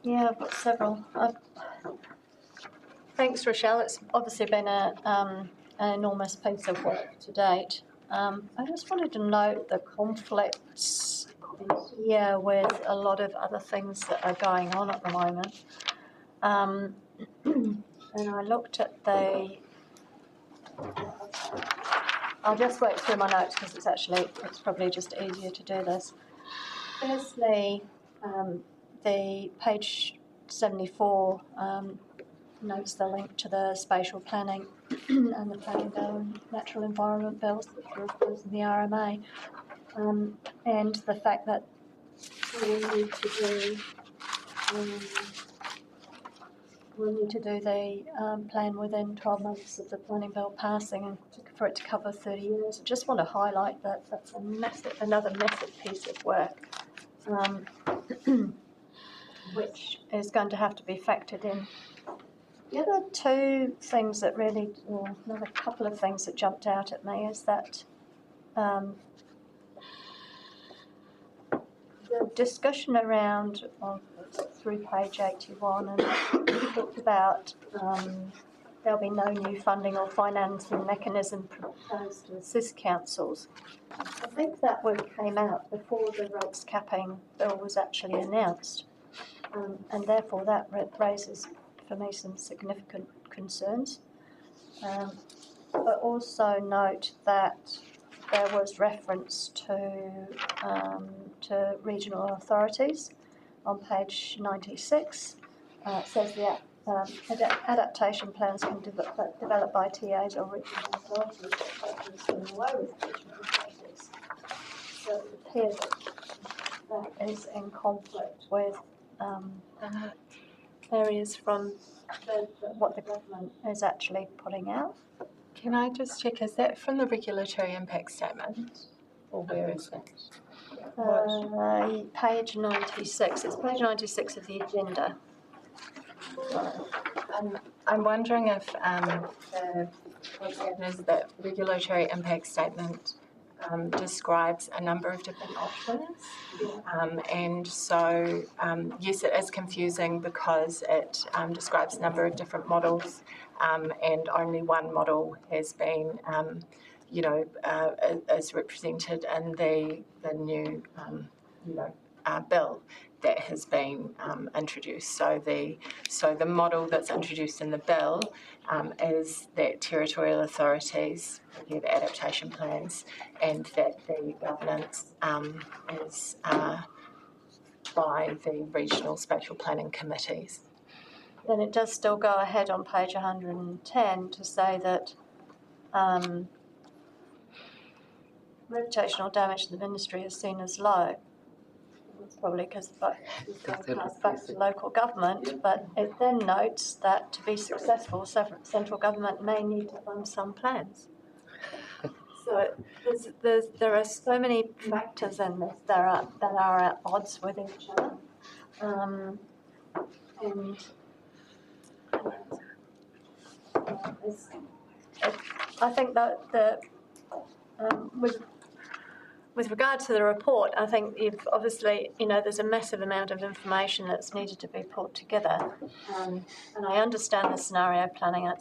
Yeah, I've got several. Thanks, Rochelle. It's obviously been an enormous piece of work to date. I just wanted to note the conflicts here with a lot of other things that are going on at the moment. And I looked at I'll just work through my notes because it's probably just easier to do this. Firstly, the page 74 notes the link to the spatial planning and the planning bill and natural environment bills that are of course in the RMA, and the fact that we'll need to do the plan within 12 months of the planning bill passing and for it to cover 30 years. I just want to highlight that that's another massive piece of work, which is going to have to be factored in. The other two things that really, or another couple of things that jumped out at me is that the discussion around through page 81 and talked about there'll be no new funding or financing mechanism proposed to assist councils. I think that word came out before the rates capping bill was actually announced, and therefore that raises for me some significant concerns. But also note that there was reference to regional authorities on page 96. It says the adaptation plans can be developed by TAs or regional authorities, but away with regional authorities. So it appears that is in conflict with areas from what the government is actually putting out. Can I just check, is that from the regulatory impact statement, or where is that? Page 96. It's page 96 of the agenda. I'm wondering if the regulatory impact statement describes a number of different options. And so, yes, it is confusing because it describes a number of different models, and only one model has been, is represented in the new, bill that has been introduced. So the model that's introduced in the bill is that territorial authorities review the adaptation plans, and that the governance is by the regional spatial planning committees. Then it does still go ahead on page 110 to say that reputational damage to the ministry is seen as low. It's probably because it goes back to local government, but it then notes that to be successful, central government may need to fund some plans. So there are so many factors in this that are at odds with each other, and I think that with regard to the report, I think you've obviously, there's a massive amount of information that's needed to be pulled together. And I understand the scenario planning. I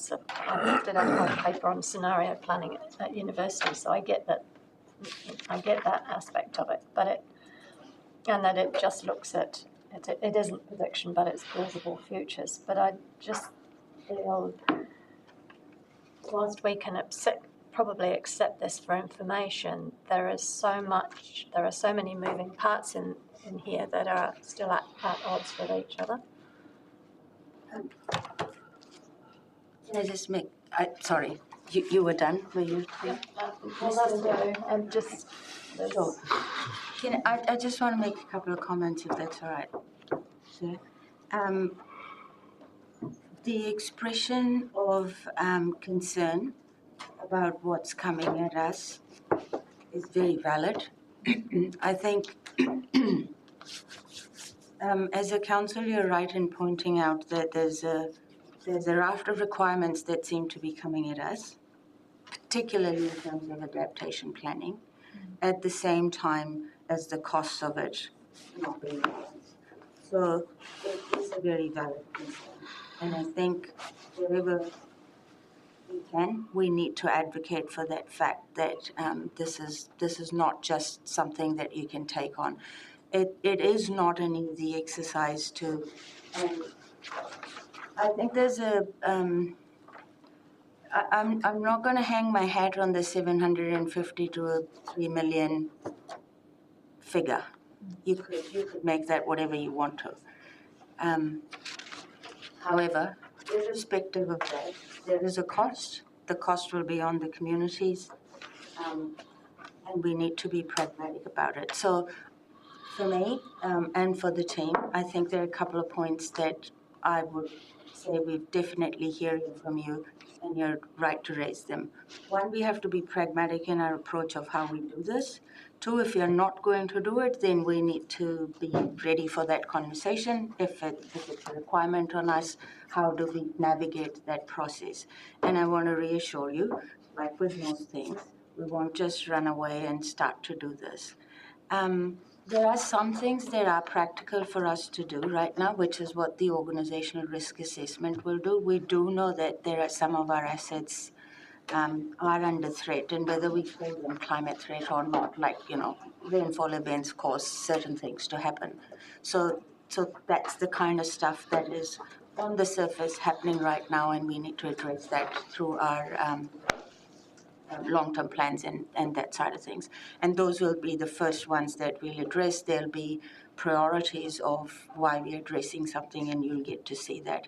did have a paper on scenario planning at university, so I get that aspect of it. And that it just looks at, it isn't prediction, but it's plausible futures. But I just feel, whilst we can probably accept this for information, there are so many moving parts in here that are still at odds with each other. Can I just make, sorry, you were done, were you? Yeah, Well, that'll do, and just, Sure. I just want to make a couple of comments, if that's all right, sir. The expression of concern about what's coming at us is very valid. I think as a council, you're right in pointing out that there's a raft of requirements that seem to be coming at us, particularly in terms of adaptation planning, at the same time as the costs of it not being balanced. So it is a very valid concern. And I think wherever we can, we need to advocate for that fact that this is not just something that you can take on. It is not an easy exercise to. I think there's a. I'm not going to hang my hat on the 750 to 3 million figure. You could make that whatever you want to. However, irrespective of that, there is a cost. The cost will be on the communities, and we need to be pragmatic about it. So, for me and for the team, I think there are a couple of points that I would say we've definitely hearing from you, and you're right to raise them. One, we have to be pragmatic in our approach of how we do this. Two, if you're not going to do it, then we need to be ready for that conversation. If it's a requirement on us, how do we navigate that process? And I want to reassure you, like with most things, we won't just run away and start to do this. There are some things that are practical for us to do right now, which is what the organizational risk assessment will do. We do know that there are some of our assets are under threat, and whether we call them climate threat or not, like, rainfall events cause certain things to happen. So that's the kind of stuff that is on the surface happening right now, and we need to address that through our long-term plans and that side of things. And those will be the first ones that we'll address. There'll be priorities of why we're addressing something, and you'll get to see that.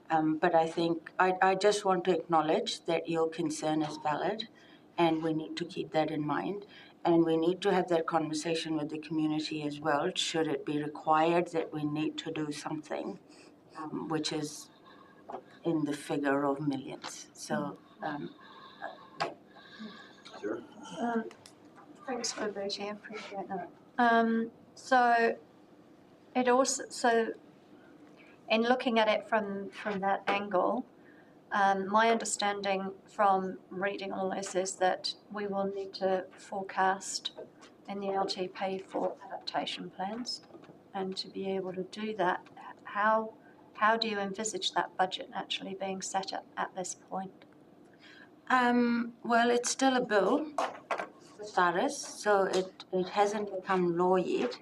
But I think I just want to acknowledge that your concern is valid, and we need to keep that in mind. And we need to have that conversation with the community as well, should it be required that we need to do something, which is in the figure of millions. So, Sure. thanks, Roberti, I appreciate that. So in looking at it from that angle, my understanding from reading all this is that we will need to forecast in the LTP for adaptation plans, and to be able to do that, how do you envisage that budget actually being set up at this point? well, it's still a bill, for starters, so it hasn't become law yet.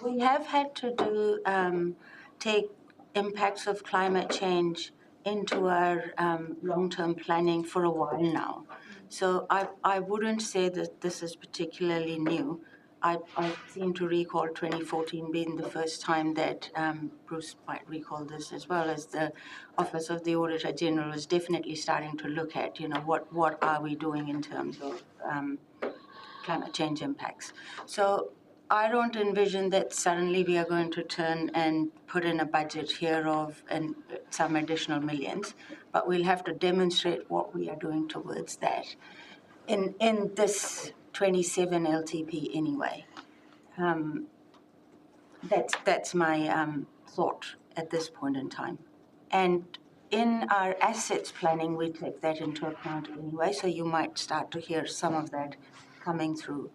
We have had to take impacts of climate change into our long-term planning for a while now. So I wouldn't say that this is particularly new. I seem to recall 2014 being the first time that Bruce might recall this as well, as the Office of the Auditor General was definitely starting to look at, what are we doing in terms of climate change impacts. So I don't envision that suddenly we are going to turn and put in a budget here of some additional millions, but we'll have to demonstrate what we are doing towards that in this 27 LTP anyway. That's my thought at this point in time. And in our assets planning, we take that into account anyway, so you might start to hear some of that coming through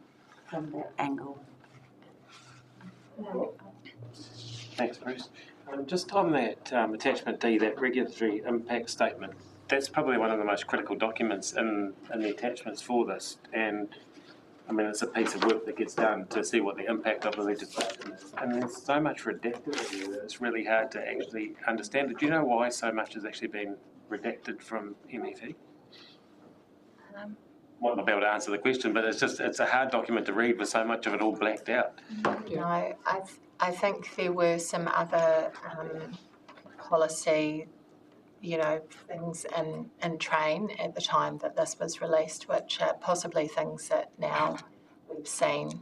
from that angle. Thanks, Bruce. Just on that attachment D, that regulatory impact statement, that's probably one of the most critical documents in the attachments for this. And I mean, it's a piece of work that gets done to see what the impact of the legislation is. And there's so much redacted in here that it's really hard to actually understand it. Do you know why so much has actually been redacted from MEP? Might not be able to answer the question, but it's a hard document to read with so much of it all blacked out. No, I think there were some other policy things in train at the time that this was released, which are possibly things that now we've seen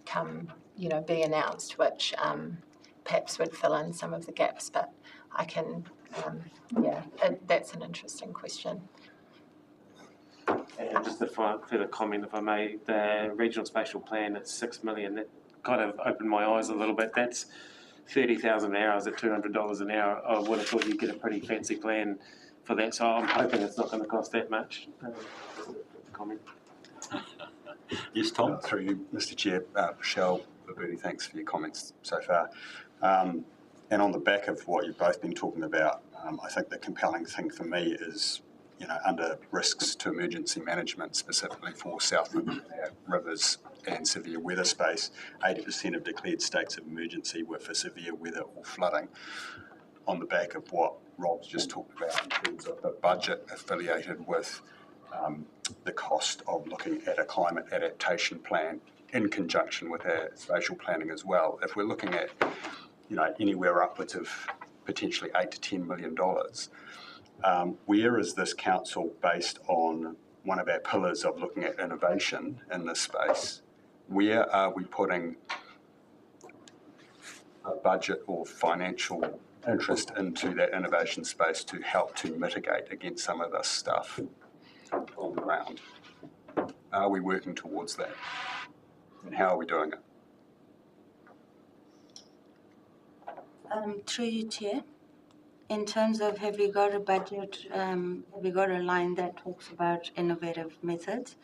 come, be announced, which perhaps would fill in some of the gaps. But I can, that's an interesting question. And just a further comment, if I may, the regional spatial plan at 6 million, that kind of opened my eyes a little bit. That's 30,000 hours at $200 an hour. I would have thought you'd get a pretty fancy plan for that, so I'm hoping it's not going to cost that much. Comment. Yes, Tom? Through you, Mr. Chair, Michelle, Bertie, thanks for your comments so far. And on the back of what you've both been talking about, I think the compelling thing for me is, under risks to emergency management, specifically for Southland rivers and severe weather space, 80% of declared states of emergency were for severe weather or flooding. On the back of what Rob's just talked about in terms of the budget affiliated with the cost of looking at a climate adaptation plan in conjunction with our spatial planning as well. If we're looking at, anywhere upwards of potentially $8 to $10 million, where is this council based on one of our pillars of looking at innovation in this space? Where are we putting a budget or financial interest into that innovation space to help to mitigate against some of this stuff on the ground? Are we working towards that? And how are we doing it? Through you, Chair. In terms of have we got a budget, have we got a line that talks about innovative methods?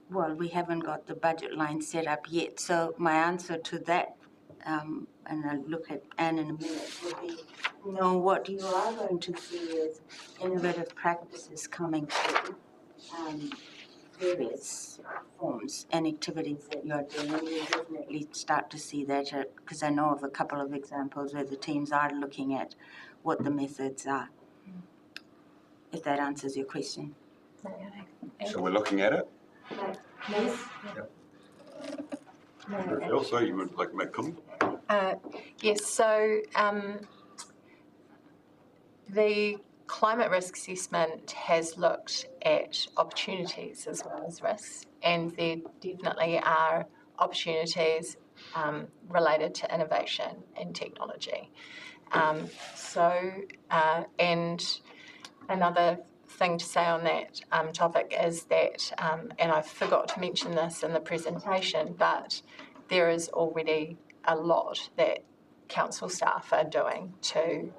Well, we haven't got the budget line set up yet. So my answer to that, and I'll look at Anne in a minute, would be, what you are going to see is innovative practices coming through, various forms and activities that you're doing. And you'll definitely start to see that, because I know of a couple of examples where the teams are looking at what the methods are, if that answers your question. So we're looking at it? Yes? Also, you would like to make a comment? Yes, so the climate risk assessment has looked at opportunities as well as risks, and there definitely are opportunities related to innovation and technology. And another thing to say on that topic is that, and I forgot to mention this in the presentation, but there is already a lot that council staff are doing to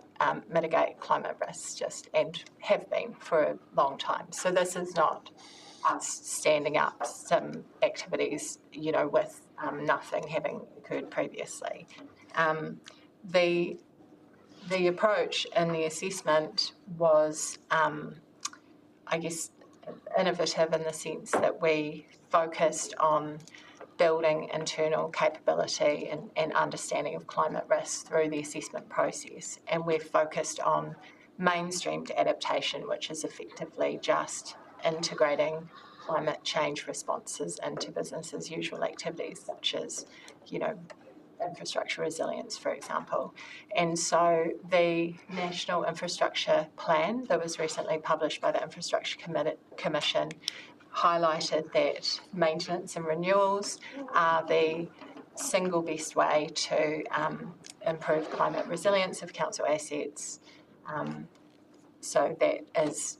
mitigate climate risks, and have been for a long time. So this is not us standing up some activities, with nothing having occurred previously. The approach in the assessment was, innovative in the sense that we focused on building internal capability and understanding of climate risks through the assessment process. And we've focused on mainstreamed adaptation, which is effectively just integrating climate change responses into business as usual activities, such as, infrastructure resilience, for example. And so the National Infrastructure Plan that was recently published by the Infrastructure Commission highlighted that maintenance and renewals are the single best way to improve climate resilience of council assets. So that is,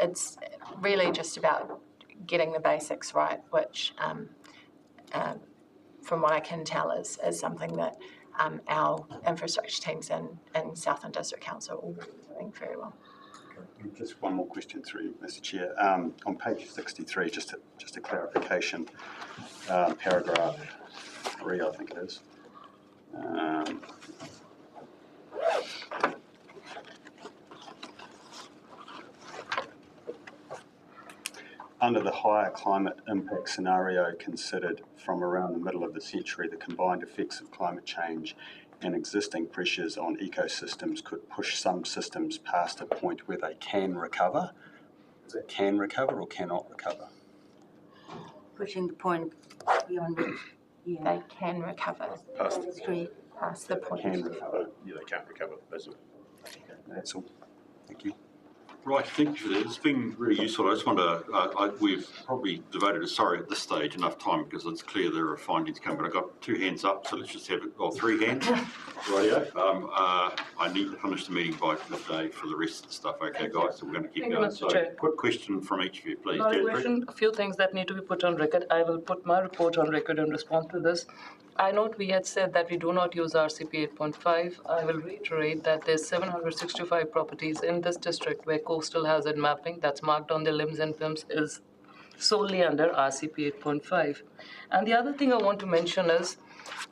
it's really just about getting the basics right, which from what I can tell is something that our infrastructure teams in Southland District Council are already doing very well. Just one more question through, Mr. Chair. On page 63, just a clarification, paragraph 3, I think it is. Under the higher climate impact scenario considered from around the middle of the century, the combined effects of climate change and existing pressures on ecosystems could push some systems past a point where they can recover. Is it can recover or cannot recover? Pushing the point beyond which they can recover. That's great. That's the point. Can recover. Yeah, they can't recover, basically. That's all. Thank you. Right, thank you for that. It's been really useful. I just want to, we've probably devoted, at this stage, enough time because it's clear there are findings coming. But I've got 2 hands up, so let's just have it, or 3 hands. Rightio. I need to finish the meeting by midday for the rest of the stuff. Okay, guys, so we're going to keep Thank you, going. Mr. So, Chair. quick question from each of you, please. My Jaspreet? question, a few things that need to be put on record. I will put my report on record in response to this. I note we had said that we do not use RCP 8.5. I will reiterate that there's 765 properties in this district where coastal hazard mapping that's marked on the limbs and PIMS is solely under RCP 8.5. And the other thing I want to mention is,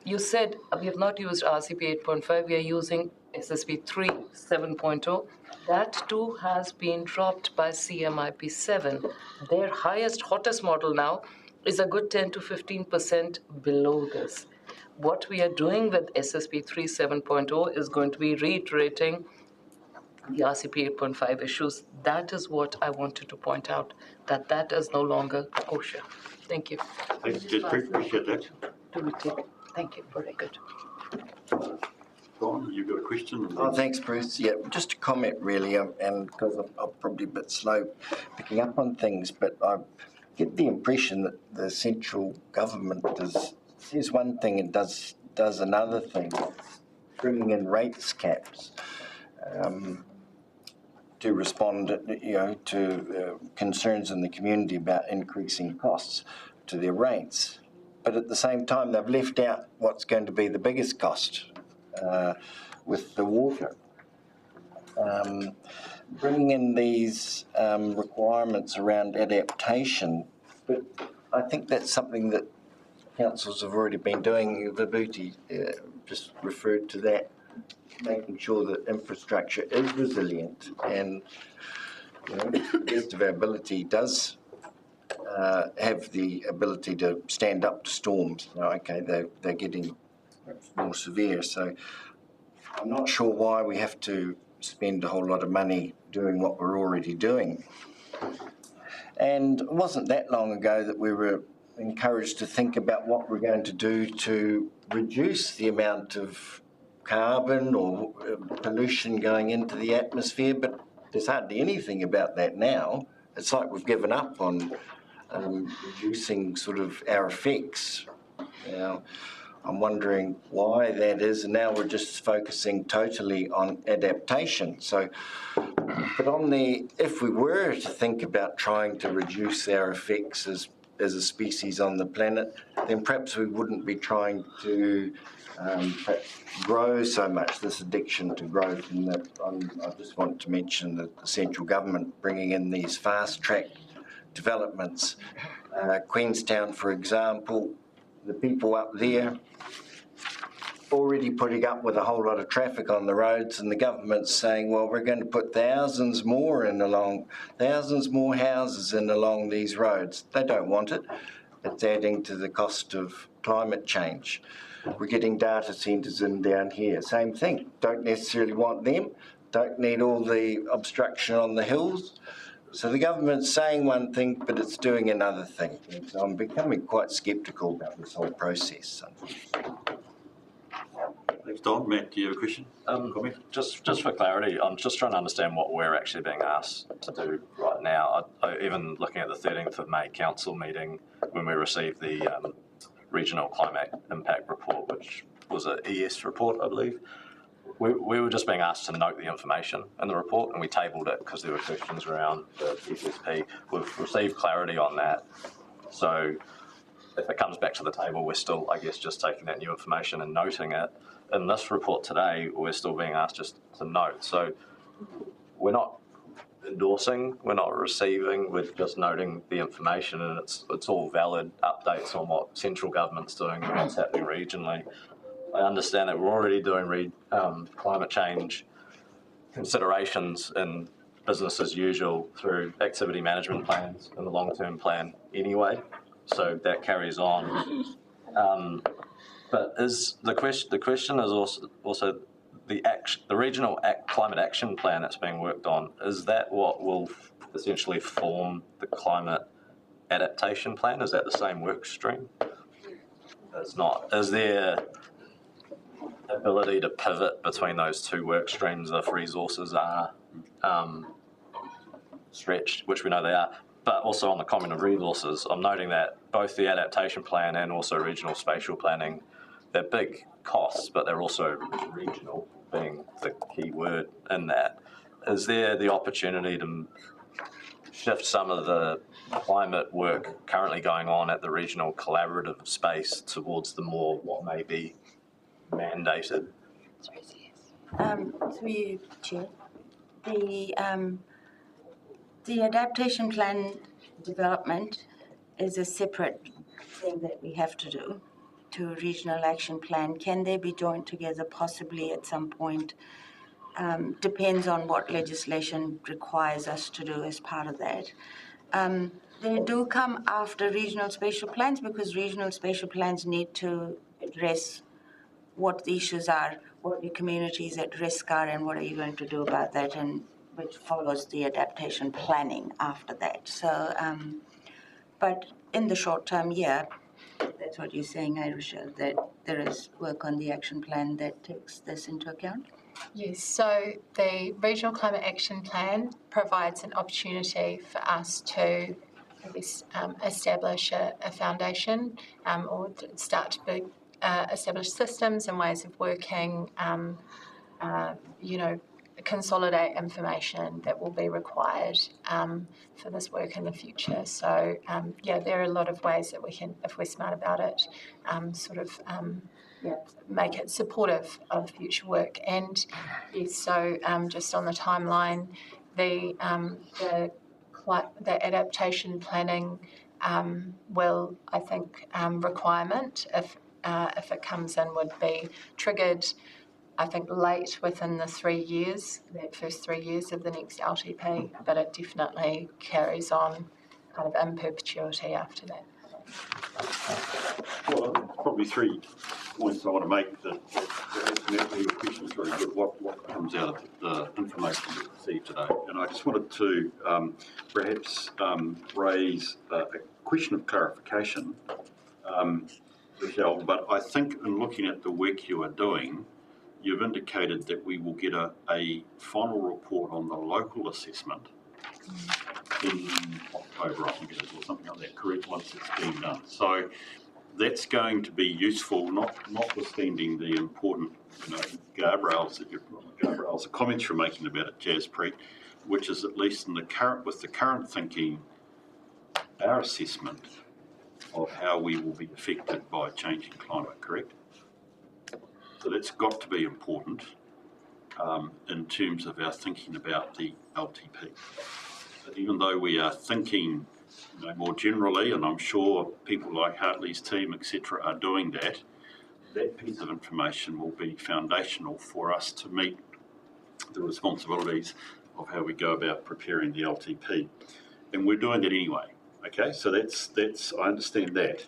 you said we have not used RCP 8.5, we are using SSP 3 7.0. That too has been dropped by CMIP 7. Their highest, hottest model now is a good 10 to 15% below this. What we are doing with SSP 3 7.0 is going to be reiterating the RCP 8.5 issues. That is what I wanted to point out, that is no longer kosher. Thank you. Thanks, Jaspreet. Appreciate that. To retake. Thank you. Very good. Don, you've got a question? Oh, thanks, Bruce. Yeah, just a comment really, and because I'm probably a bit slow picking up on things, but I get the impression that the central government says one thing and does another thing, bringing in rates caps to respond, to concerns in the community about increasing costs to their rates. But at the same time, they've left out what's going to be the biggest cost with the water. Bringing in these requirements around adaptation, but I think that's something that councils have already been doing. Vibhuti just referred to that, making sure that infrastructure is resilient and, to the best of our ability, does have the ability to stand up to storms. Okay, they're getting more severe, so I'm not sure why we have to spend a whole lot of money doing what we're already doing. And it wasn't that long ago that we were encouraged to think about what we're going to do to reduce the amount of carbon or pollution going into the atmosphere, but there's hardly anything about that now. It's like we've given up on reducing sort of our effects. Now, I'm wondering why that is, and now we're just focusing totally on adaptation. So, but if we were to think about trying to reduce our effects as a species on the planet, then perhaps we wouldn't be trying to grow so much, this addiction to growth. And I just want to mention that the central government bringing in these fast-track developments. Queenstown, for example, the people up there already putting up with a whole lot of traffic on the roads, and the government's saying, well, we're going to put thousands more houses in along these roads. They don't want it. It's adding to the cost of climate change. We're getting data centres in down here. Same thing. Don't necessarily want them. Don't need all the obstruction on the hills. So the government's saying one thing, but it's doing another thing. And so I'm becoming quite sceptical about this whole process. Thanks, Don. Matt, do you have a question? Comment? Just for clarity, I'm just trying to understand what we're actually being asked to do right now. Even looking at the 13th of May council meeting, when we received the regional climate impact report, which was an ES report, I believe, we were just being asked to note the information in the report, and we tabled it because there were questions around the FSP. We've received clarity on that. So if it comes back to the table, we're still, I guess, just taking that new information and noting it. In this report today, we're still being asked just to note. So we're not endorsing, we're not receiving, we're just noting the information, and it's all valid updates on what central government's doing and what's happening regionally. I understand that we're already doing climate change considerations in business as usual through activity management plans and the long-term plan anyway, so that carries on. But is the question is also the regional climate action plan that's being worked on, is that what will essentially form the climate adaptation plan? Is that the same work stream? It's not. Is there ability to pivot between those two work streams if resources are stretched, which we know they are. But also on the comment of resources, I'm noting that both the adaptation plan and also regional spatial planning, they're big costs, but they're also regional, being the key word in that. Is there the opportunity to shift some of the climate work currently going on at the regional collaborative space towards the more what may be mandated? Through you, Chair. The adaptation plan development is a separate thing that we have to do to a regional action plan. Can they be joined together possibly at some point? Depends on what legislation requires us to do as part of that. They do come after regional spatial plans because regional spatial plans need to address what the issues are, what the communities at risk are, and what are you going to do about that, and which follows the adaptation planning after that. So, but in the short term, yeah, that's what you're saying, Rochelle, that there is work on the action plan that takes this into account? Yes, so the Regional Climate Action Plan provides an opportunity for us to, I guess, establish a foundation or start to establish systems and ways of working, consolidate information that will be required for this work in the future. So, there are a lot of ways that we can, if we're smart about it, make it supportive of future work. And yes, so just on the timeline, the adaptation planning will, I think, requirement, if it comes in, would be triggered, I think, late within the 3 years, that first 3 years of the next LTP, but it definitely carries on kind of in perpetuity after that. Well, probably 3 points I want to make. That your question is very good. What comes out of the information we received today? And I just wanted to perhaps raise a question of clarification, Michelle, but I think in looking at the work you are doing, you've indicated that we will get a final report on the local assessment in October, I think it is, or something like that, correct, once it's been done. So that's going to be useful, notwithstanding the important, guardrails, the comments you're making about it, Jaspreet, which is at least with the current thinking, our assessment of how we will be affected by changing climate, correct? So that's got to be important in terms of our thinking about the LTP. But even though we are thinking more generally, and I'm sure people like Hartley's team, etc., are doing that, that piece of information will be foundational for us to meet the responsibilities of how we go about preparing the LTP. And we're doing it anyway, okay? So that's I understand that.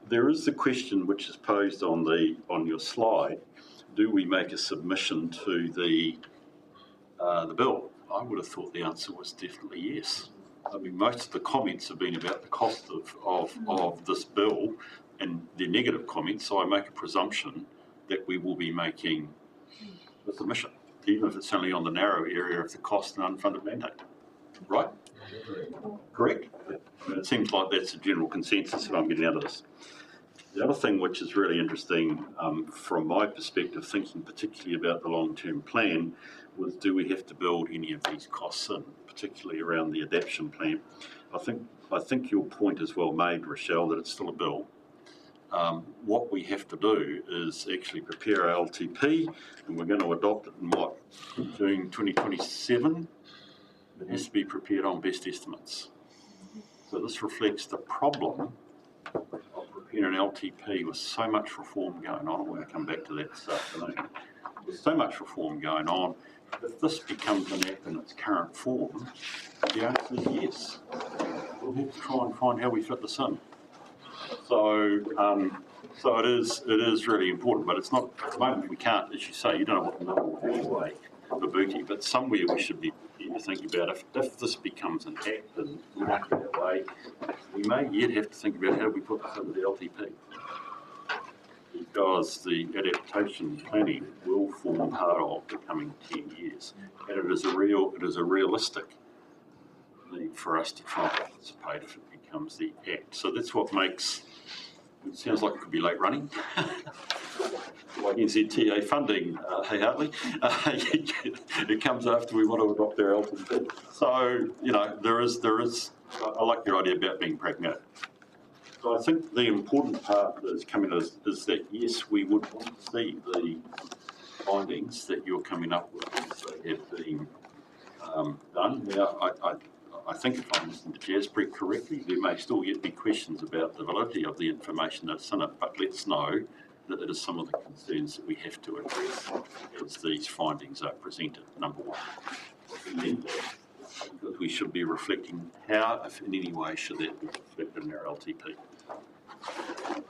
There is the question which is posed on your slide: do we make a submission to the bill? I would have thought the answer was definitely yes. I mean, most of the comments have been about the cost of this bill and the negative comments, so I make a presumption that we will be making the submission, even if it's only on the narrow area of the cost and unfunded mandate. Right? Correct? I mean, it seems like that's a general consensus that I'm getting out of this. The other thing which is really interesting from my perspective, thinking particularly about the long-term plan, was do we have to build any of these costs in, particularly around the adaptation plan? I think your point is well made, Rochelle, that it's still a bill. What we have to do is actually prepare our LTP, and we're going to adopt it in June 2027. It has to be prepared on best estimates. So this reflects the problem of preparing an LTP with so much reform going on. I'm going to come back to that this afternoon. There's so much reform going on. If this becomes an app in its current form, the answer is yes. We'll have to try and find how we fit this in. So it is really important, but it's not, at the moment we can't, as you say, you don't know what the number will be anyway, Vibuti, but somewhere we should be to think about if this becomes an app and not in that way, we may yet have to think about how we put this into the LTP. because the adaptation planning will form part of the coming 10 years. And it is a realistic need for us to try and participate if it becomes the Act. So that's what makes, it sounds like it could be late running. Like NZTA funding, hey Hartley, it comes after we want to adopt our LTP. So, you know, there is, I like your idea about being pragmatic. So I think the important part that is coming is that, yes, we would want to see the findings that you're coming up with as they have been done. Now, I think if I'm listening to Jaspreet correctly, there may still yet be questions about the validity of the information that's in it, but let's know that it is some of the concerns that we have to address as these findings are presented, number one. Because we should be reflecting how, if in any way, should that be reflected in our LTP.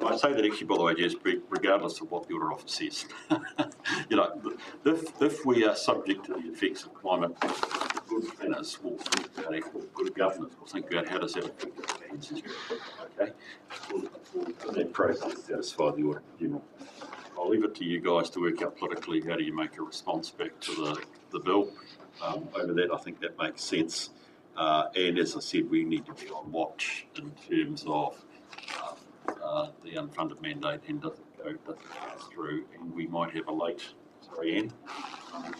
I say that actually, by the way, Jaspreet, regardless of what the Order Office says. You know, if we are subject to the effects of climate, good planners will think about it, good governors will think about how does that affect our plans. Okay? We'll that process satisfy the Order General. I'll leave it to you guys to work out politically how do you make a response back to the bill. Over that, I think that makes sense. And as I said, we need to be on watch in terms of the unfunded mandate and does it go through, and we might have a late, sorry Anne,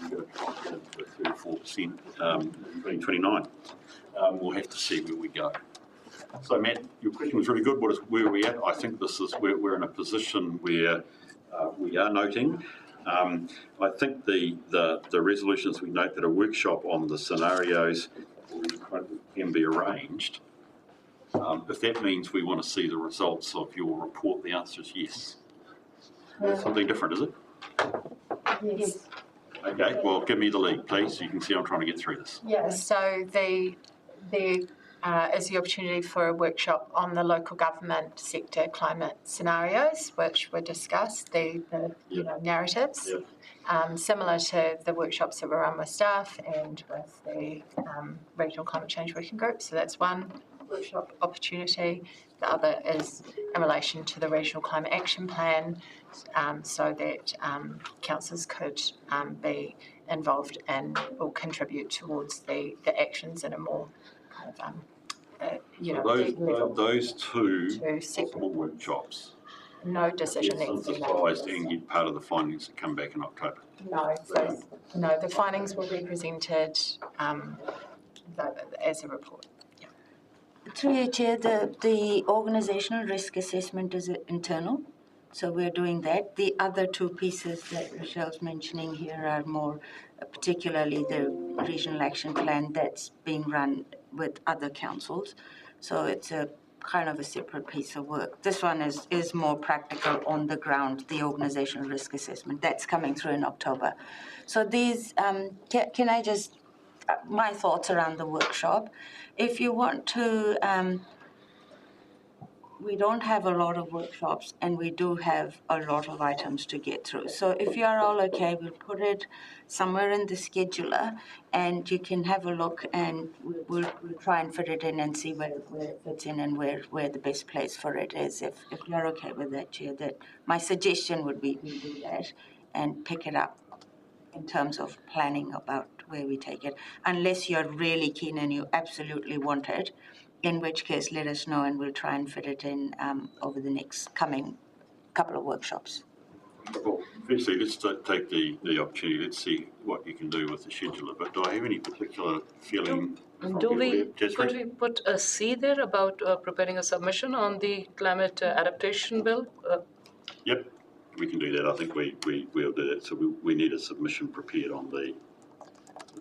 we've got to try and get it to 34% in 2029. We'll have to see where we go. So Matt, your question was really good. Where are we at? I think this is we're in a position where we are noting. I think the resolutions we note that a workshop on the scenarios can be arranged. If that means we want to see the results of your report, the answer is yes. Something different, is it? Yes. Okay, well, give me the lead, please, so you can see I'm trying to get through this. Yes, so there is the opportunity for a workshop on the local government sector climate scenarios, which were discussed, the you know, narratives. Yep. Similar to the workshops that were run with staff and with the Regional Climate Change Working Group. So that's one workshop opportunity. The other is in relation to the Regional Climate Action Plan, so that councillors could be involved and or contribute towards the actions in a more kind of you know, those two possible workshops. No decision needs to be made. And get part of the findings that come back in October. No, so, no, the findings will be presented as a report. Yeah. Through you, Chair, the organisational risk assessment is internal, so we're doing that. The other two pieces that Rochelle's mentioning here are more, particularly the regional action plan that's being run with other councils. So it's a kind of a separate piece of work. This one is more practical on the ground, the organisational risk assessment. That's coming through in October. So these, can I just, my thoughts around the workshop. If you want to, we don't have a lot of workshops and we do have a lot of items to get through. So if you are all okay, we'll put it somewhere in the scheduler and you can have a look and we'll try and fit it in and see where it fits in and where the best place for it is. If you're okay with that, Chair, that my suggestion would be we do that and pick it up in terms of planning about where we take it, unless you're really keen and you absolutely want it, in which case let us know and we'll try and fit it in over the next coming couple of workshops. Well, firstly, let's take the opportunity. Let's see what you can do with the scheduler. But do I have any particular feeling? Could we put a C there about preparing a submission on the climate adaptation bill? Yep, we can do that. I think we'll do that. So we need a submission prepared on the.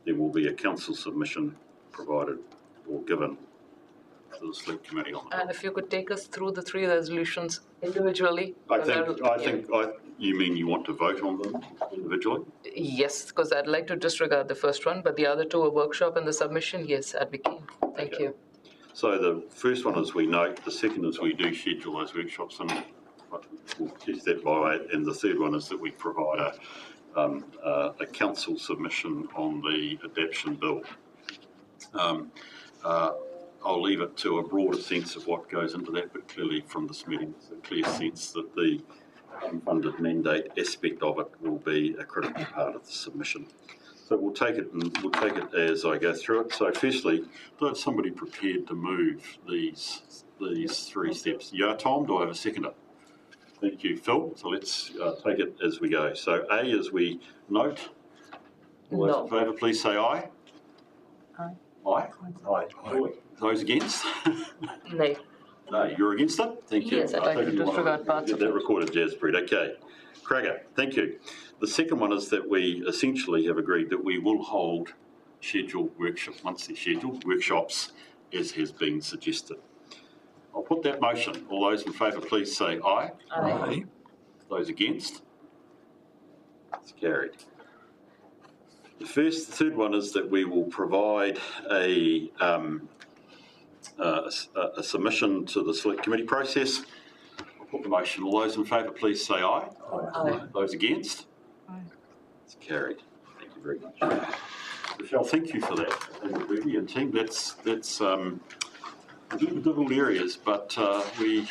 There will be a council submission provided or given to the Select Committee on that. And if you could take us through the three resolutions individually. I think you mean you want to vote on them individually? Yes, because I'd like to disregard the first one, but the other two, a workshop and the submission, yes, I'd be keen. Thank you. So the first one is we note, the second is we do schedule those workshops and we'll test that by, and the third one is that we provide a council submission on the adaptation bill. I'll leave it to a broader sense of what goes into that, but clearly from this meeting, there's a clear sense that the unfunded mandate aspect of it will be a critical part of the submission. So we'll take it as I go through it. So firstly, do I have somebody prepared to move these 3 steps? Yeah, Tom, do I have a seconder? Thank you, Phil. So let's take it as we go. So A, as we note, all those in favour, please say aye. Aye. Aye? Aye. Those against? Nay. No, you're against it? Thank you. Yes, I'd like to disregard parts of that it. recorded, Jaspreet. Okay. Cracker, thank you. The second one is that we essentially have agreed that we will hold scheduled workshops, monthly scheduled workshops, as has been suggested. I'll put that motion. All those in favour, please say aye. Aye. Those against? It's carried. The third one is that we will provide a submission to the select committee process. I'll put the motion. All those in favour, please say aye. Aye. Those against? Aye. It's carried. Thank you very much. Michelle, thank you for that, and Becky and team. That's difficult areas, but we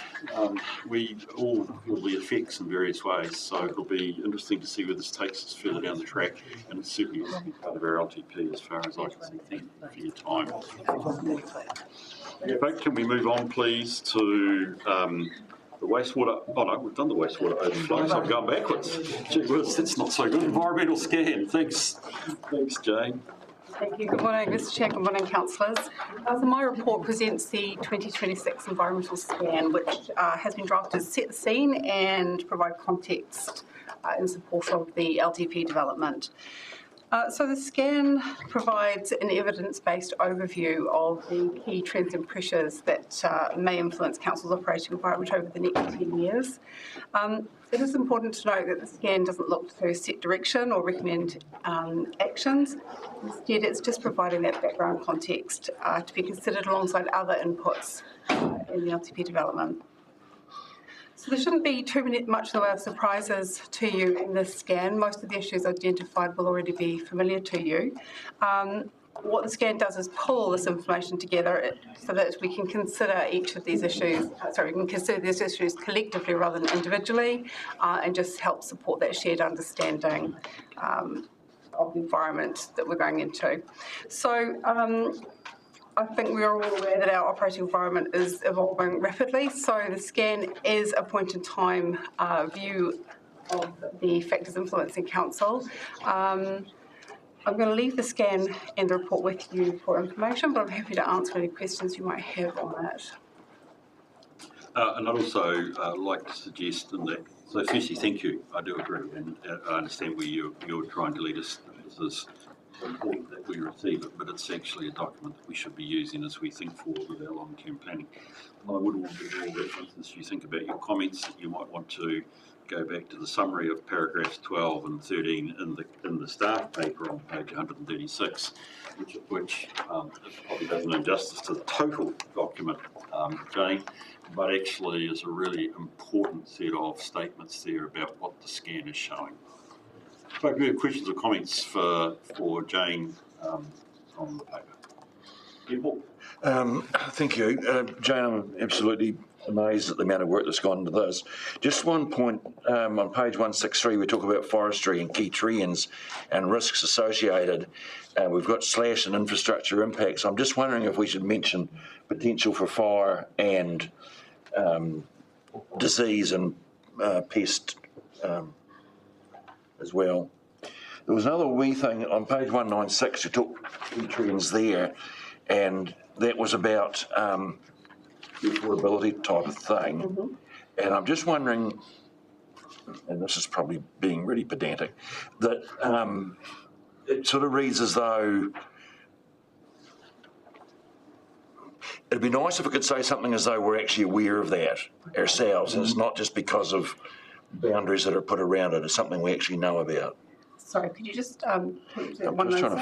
all feel the effects in various ways. So it'll be interesting to see where this takes us further down the track, and it's certainly part of our LTP as far as I can see. Thank you for your time. Yeah, folks, can we move on, please, to the wastewater? Oh no, we've done the wastewater overflow, so I'm going backwards. Gee whiz, that's not so good. Environmental scan. Thanks, Jane. Thank you. Good morning, Mr Chair. Good morning, councillors. So my report presents the 2026 environmental scan, which has been drafted to set the scene and provide context in support of the LTP development. So the scan provides an evidence-based overview of the key trends and pressures that may influence council's operating environment over the next 10 years. It is important to note that the scan doesn't look to set direction or recommend actions. Instead, it's just providing that background context to be considered alongside other inputs in the LTP development. So there shouldn't be much in the way of surprises to you in this scan. Most of the issues identified will already be familiar to you. What the scan does is pull this information together so that we can consider each of these issues, we can consider these issues collectively rather than individually, and just help support that shared understanding of the environment that we're going into. So I think we are all aware that our operating environment is evolving rapidly, so the scan is a point-in-time view of the factors influencing council. I'm going to leave the scan and the report with you for information, but I'm happy to answer any questions you might have on that. And I'd also like to suggest in that, so firstly, thank you. I do agree, and I understand where you're trying to lead us. This is important that we receive it, but it's actually a document that we should be using as we think forward with our long-term planning. I would want to draw reference as you think about your comments that you might want to go back to the summary of paragraphs 12 and 13 in the staff paper on page 136, which probably does no justice to the total document, Jane, but actually is a really important set of statements there about what the scan is showing. So if you have questions or comments for Jane on the paper. Thank you. Jane, I'm absolutely amazed at the amount of work that's gone into this. Just one point, on page 163, we talk about forestry and key trees and risks associated. We've got slash and infrastructure impacts. I'm just wondering if we should mention potential for fire and disease and pest as well. There was another wee thing on page 196, you took key trees there, and that was about the affordability type of thing. Mm-hmm. And I'm just wondering, and this is probably being really pedantic, that it sort of reads as though it'd be nice if we could say something as though we're actually aware of that ourselves, and it's not just because of boundaries that are put around it, it's something we actually know about. Sorry, could you just I'm just trying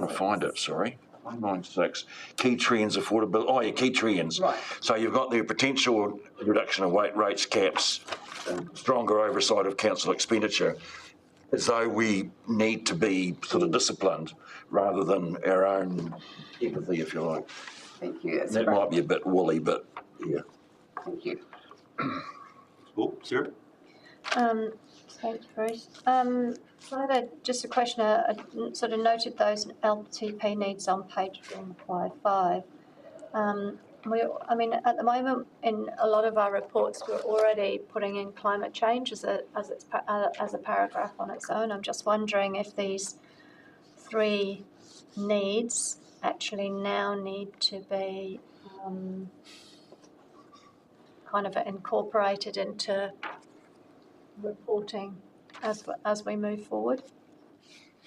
to find it, sorry. 196, key trends, affordability. Oh, yeah, key trends. Right. So you've got the potential reduction of weight rates, caps, and stronger oversight of council expenditure, as though we need to be sort of disciplined rather than our own empathy, if you like. Thank you. That might be a bit woolly, but yeah. Thank you. Oh, Sarah? Thanks, Bruce. So I had just a question. I sort of noted those LTP needs on page 155. I mean, at the moment, in a lot of our reports, we're already putting in climate change as a paragraph on its own. I'm just wondering if these 3 needs actually now need to be kind of incorporated into reporting as we move forward.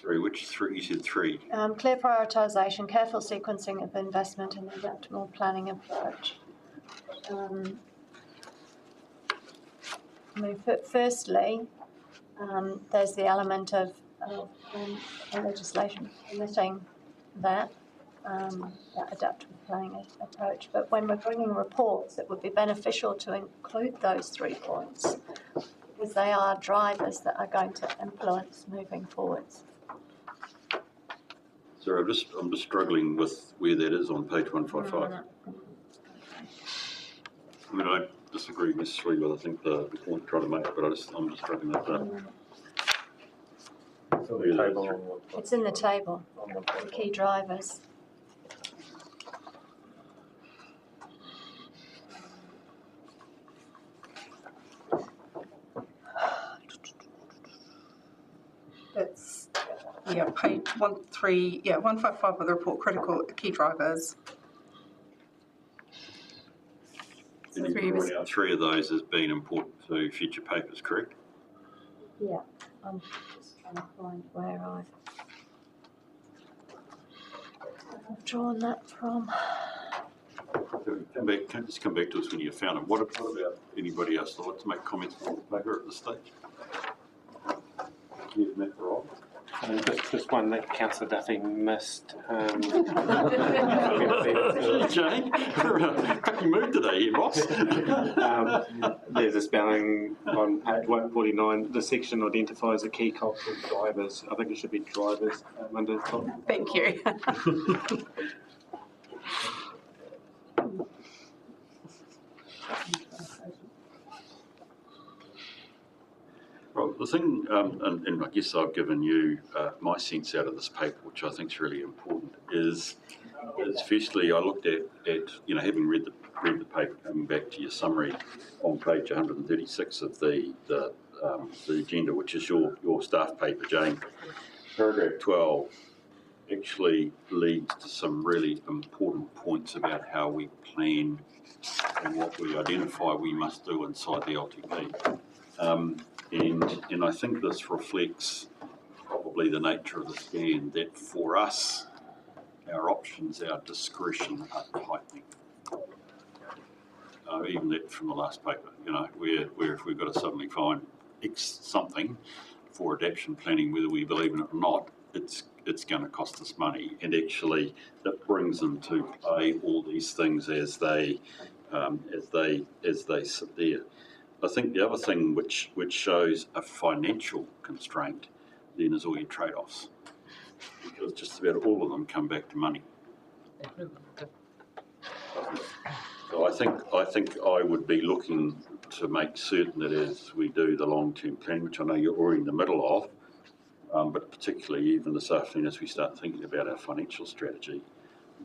Sorry, which 3? You said 3. Clear prioritisation, careful sequencing of investment and adaptable planning approach. Firstly, there's the element of legislation permitting that adaptable planning approach. But when we're bringing reports, it would be beneficial to include those 3 points because they are drivers that are going to influence moving forwards. Sorry, I'm just struggling with where that is on page 155. I mean, I disagree necessarily with, I think, the point I'm trying to make, but I'm just struggling with that. It's in the table, the key drivers. It's, page 155 of the report, critical key drivers. And you've brought out 3 of those as being important to future papers, correct? Yeah, I'm just trying to find where I've drawn that from. Just come back to us when you've found them. What about anybody else that wants to make comments on the paper at this stage? Yes, Matt, Rob. Just one that Councillor Duffy missed. Jane, cracking mood today here, boss. There's a spelling on page 149. The section identifies the key cultural drivers. I think it should be drivers under the top. Thank you. Well, the thing, and I guess I've given you my sense out of this paper, which I think is really important, is firstly I looked at having read the paper, coming back to your summary on page 136 of the agenda, which is your staff paper, Jane. Paragraph 12 actually leads to some really important points about how we plan and what we identify we must do inside the LTP. And I think this reflects probably the nature of the scan, that for us, our options, our discretion are tightening. Even that from the last paper, where if we've got to suddenly find X something for adaptation planning, whether we believe in it or not, it's going to cost us money. And actually, that brings into play all these things as they sit there. I think the other thing which shows a financial constraint then is all your trade-offs, because just about all of them come back to money. So I think I would be looking to make certain that as we do the long-term plan, which I know you're already in the middle of, but particularly even this afternoon as we start thinking about our financial strategy,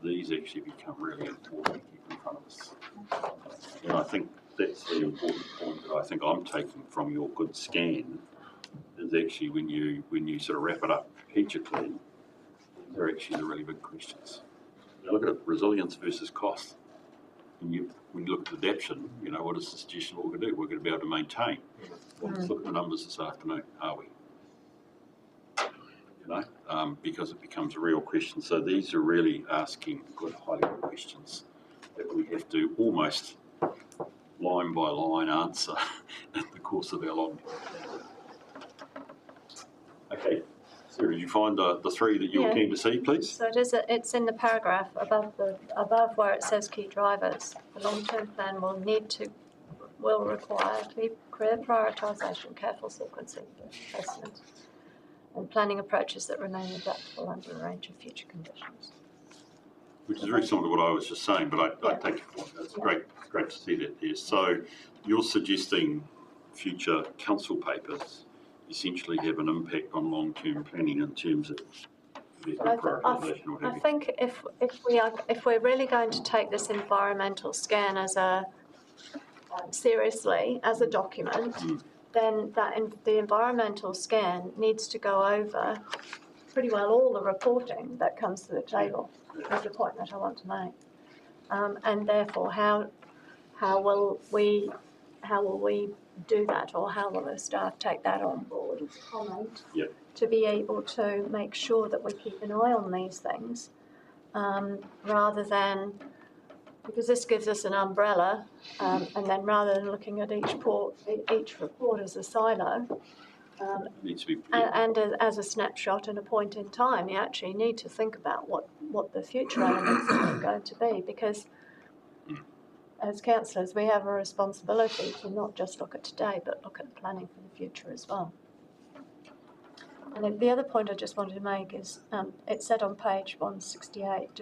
these actually become really important to keep in front of us. And I think that's the important point that I think I'm taking from your good scan, is actually when you sort of wrap it up strategically, they're actually the really big questions. You look at resilience versus cost. When you look at adaptation, what is the suggestion what we're going to do? We're going to be able to maintain. Well, let's look at the numbers this afternoon. Are we? Because it becomes a real question. So these are really asking good, highly good questions that we have to almost line by line answer in the course of our long term. Okay, so did you find the 3 that you were keen to see, please? So it's in the paragraph above where it says key drivers. The long-term plan will require clear prioritisation, careful sequencing of investment, and planning approaches that remain adaptable under a range of future conditions. Which is very similar to what I was just saying, but I take your point. That's great to see that there. So you're suggesting future council papers essentially have an impact on long-term planning in terms of prioritisation or what have I you. think if we're really going to take this environmental scan as seriously as a document, then the environmental scan needs to go over pretty well all the reporting that comes to the table. That's the point that I want to make. And therefore, how will we do that, or how will the staff take that on board as a comment? Yep. To be able to make sure that we keep an eye on these things, rather than, because this gives us an umbrella, and then rather than looking at each report as a silo, Needs to be, and as a snapshot and a point in time, you actually need to think about what the future elements are going to be, because as councillors we have a responsibility to not just look at today but look at planning for the future as well. And the other point I just wanted to make is, it said on page 168,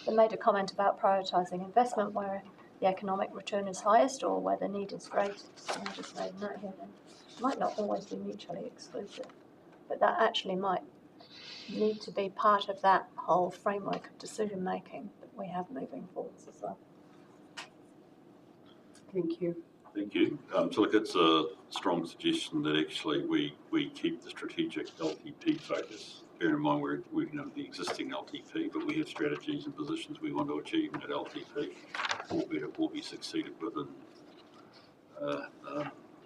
they made a comment about prioritising investment where the economic return is highest or where the need is greatest. And I just made a note here then. It might not always be mutually exclusive, but that actually might need to be part of that whole framework of decision making that we have moving forwards as well. Thank you. thank you. So look, it's a strong suggestion that actually we keep the strategic LTP focus. Bear in mind we're working on the existing LTP, but we have strategies and positions we want to achieve in that LTP, albeit it will be succeeded within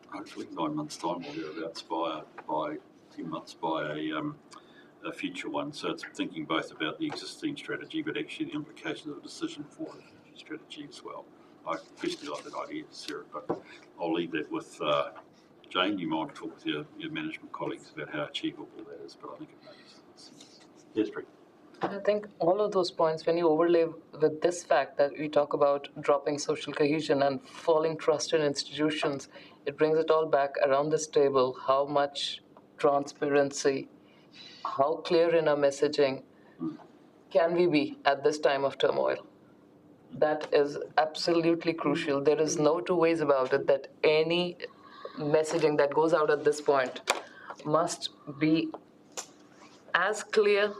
hopefully 9 months' time or thereabouts by 10 months by a future one. So it's thinking both about the existing strategy, but actually the implications of a decision for the future strategy as well. I personally like that idea, Sarah, but I'll leave that with Jane. You might talk with your management colleagues about how achievable that is, but I think it makes sense. Yes, Bree. I think all of those points, when you overlay with this fact that we talk about dropping social cohesion and falling trust in institutions, it brings it all back around this table. How much transparency, how clear in our messaging can we be at this time of turmoil? That is absolutely crucial. There is no two ways about it that any messaging that goes out at this point must be as clear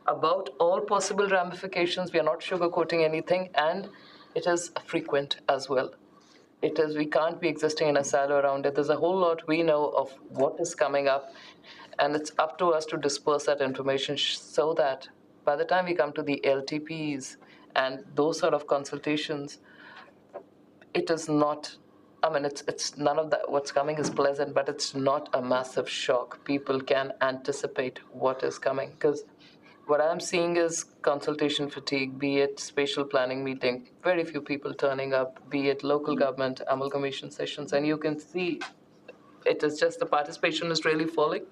about all possible ramifications. We are not sugarcoating anything, and it is frequent as well. It is, we can't be existing in a silo around it. There's a whole lot we know of what is coming up, and it's up to us to disperse that information so that by the time we come to the LTPs and those sort of consultations, it is not, I mean, it's none of that. What's coming is pleasant, but it's not a massive shock. People can anticipate what is coming, because what I'm seeing is consultation fatigue, be it spatial planning meeting, very few people turning up, be it local government amalgamation sessions, and you can see it is just the participation is really falling.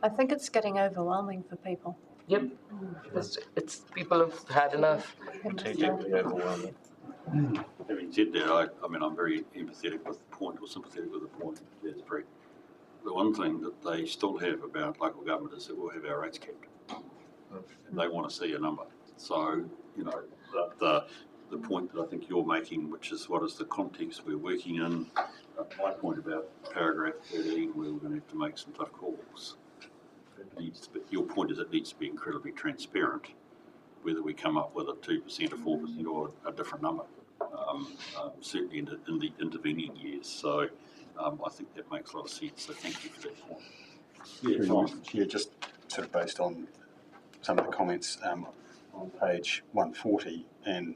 I think it's getting overwhelming for people. Yep, it's people have had enough. Strategically overwhelming. Having said that, I mean, I'm very empathetic with the point, or sympathetic with the point. That's Bree. The one thing that they still have about local government is that we'll have our rates capped. And they want to see a number. So, you know, the point that I think you're making, which is what is the context we're working in, my point about paragraph 13, where we're going to have to make some tough calls. Your point is it needs to be incredibly transparent, whether we come up with a 2% or 4% or a different number, certainly in the intervening years. So I think that makes a lot of sense. So thank you for that point. Yeah, Tom. Yeah, just sort of based on some of the comments on page 140 and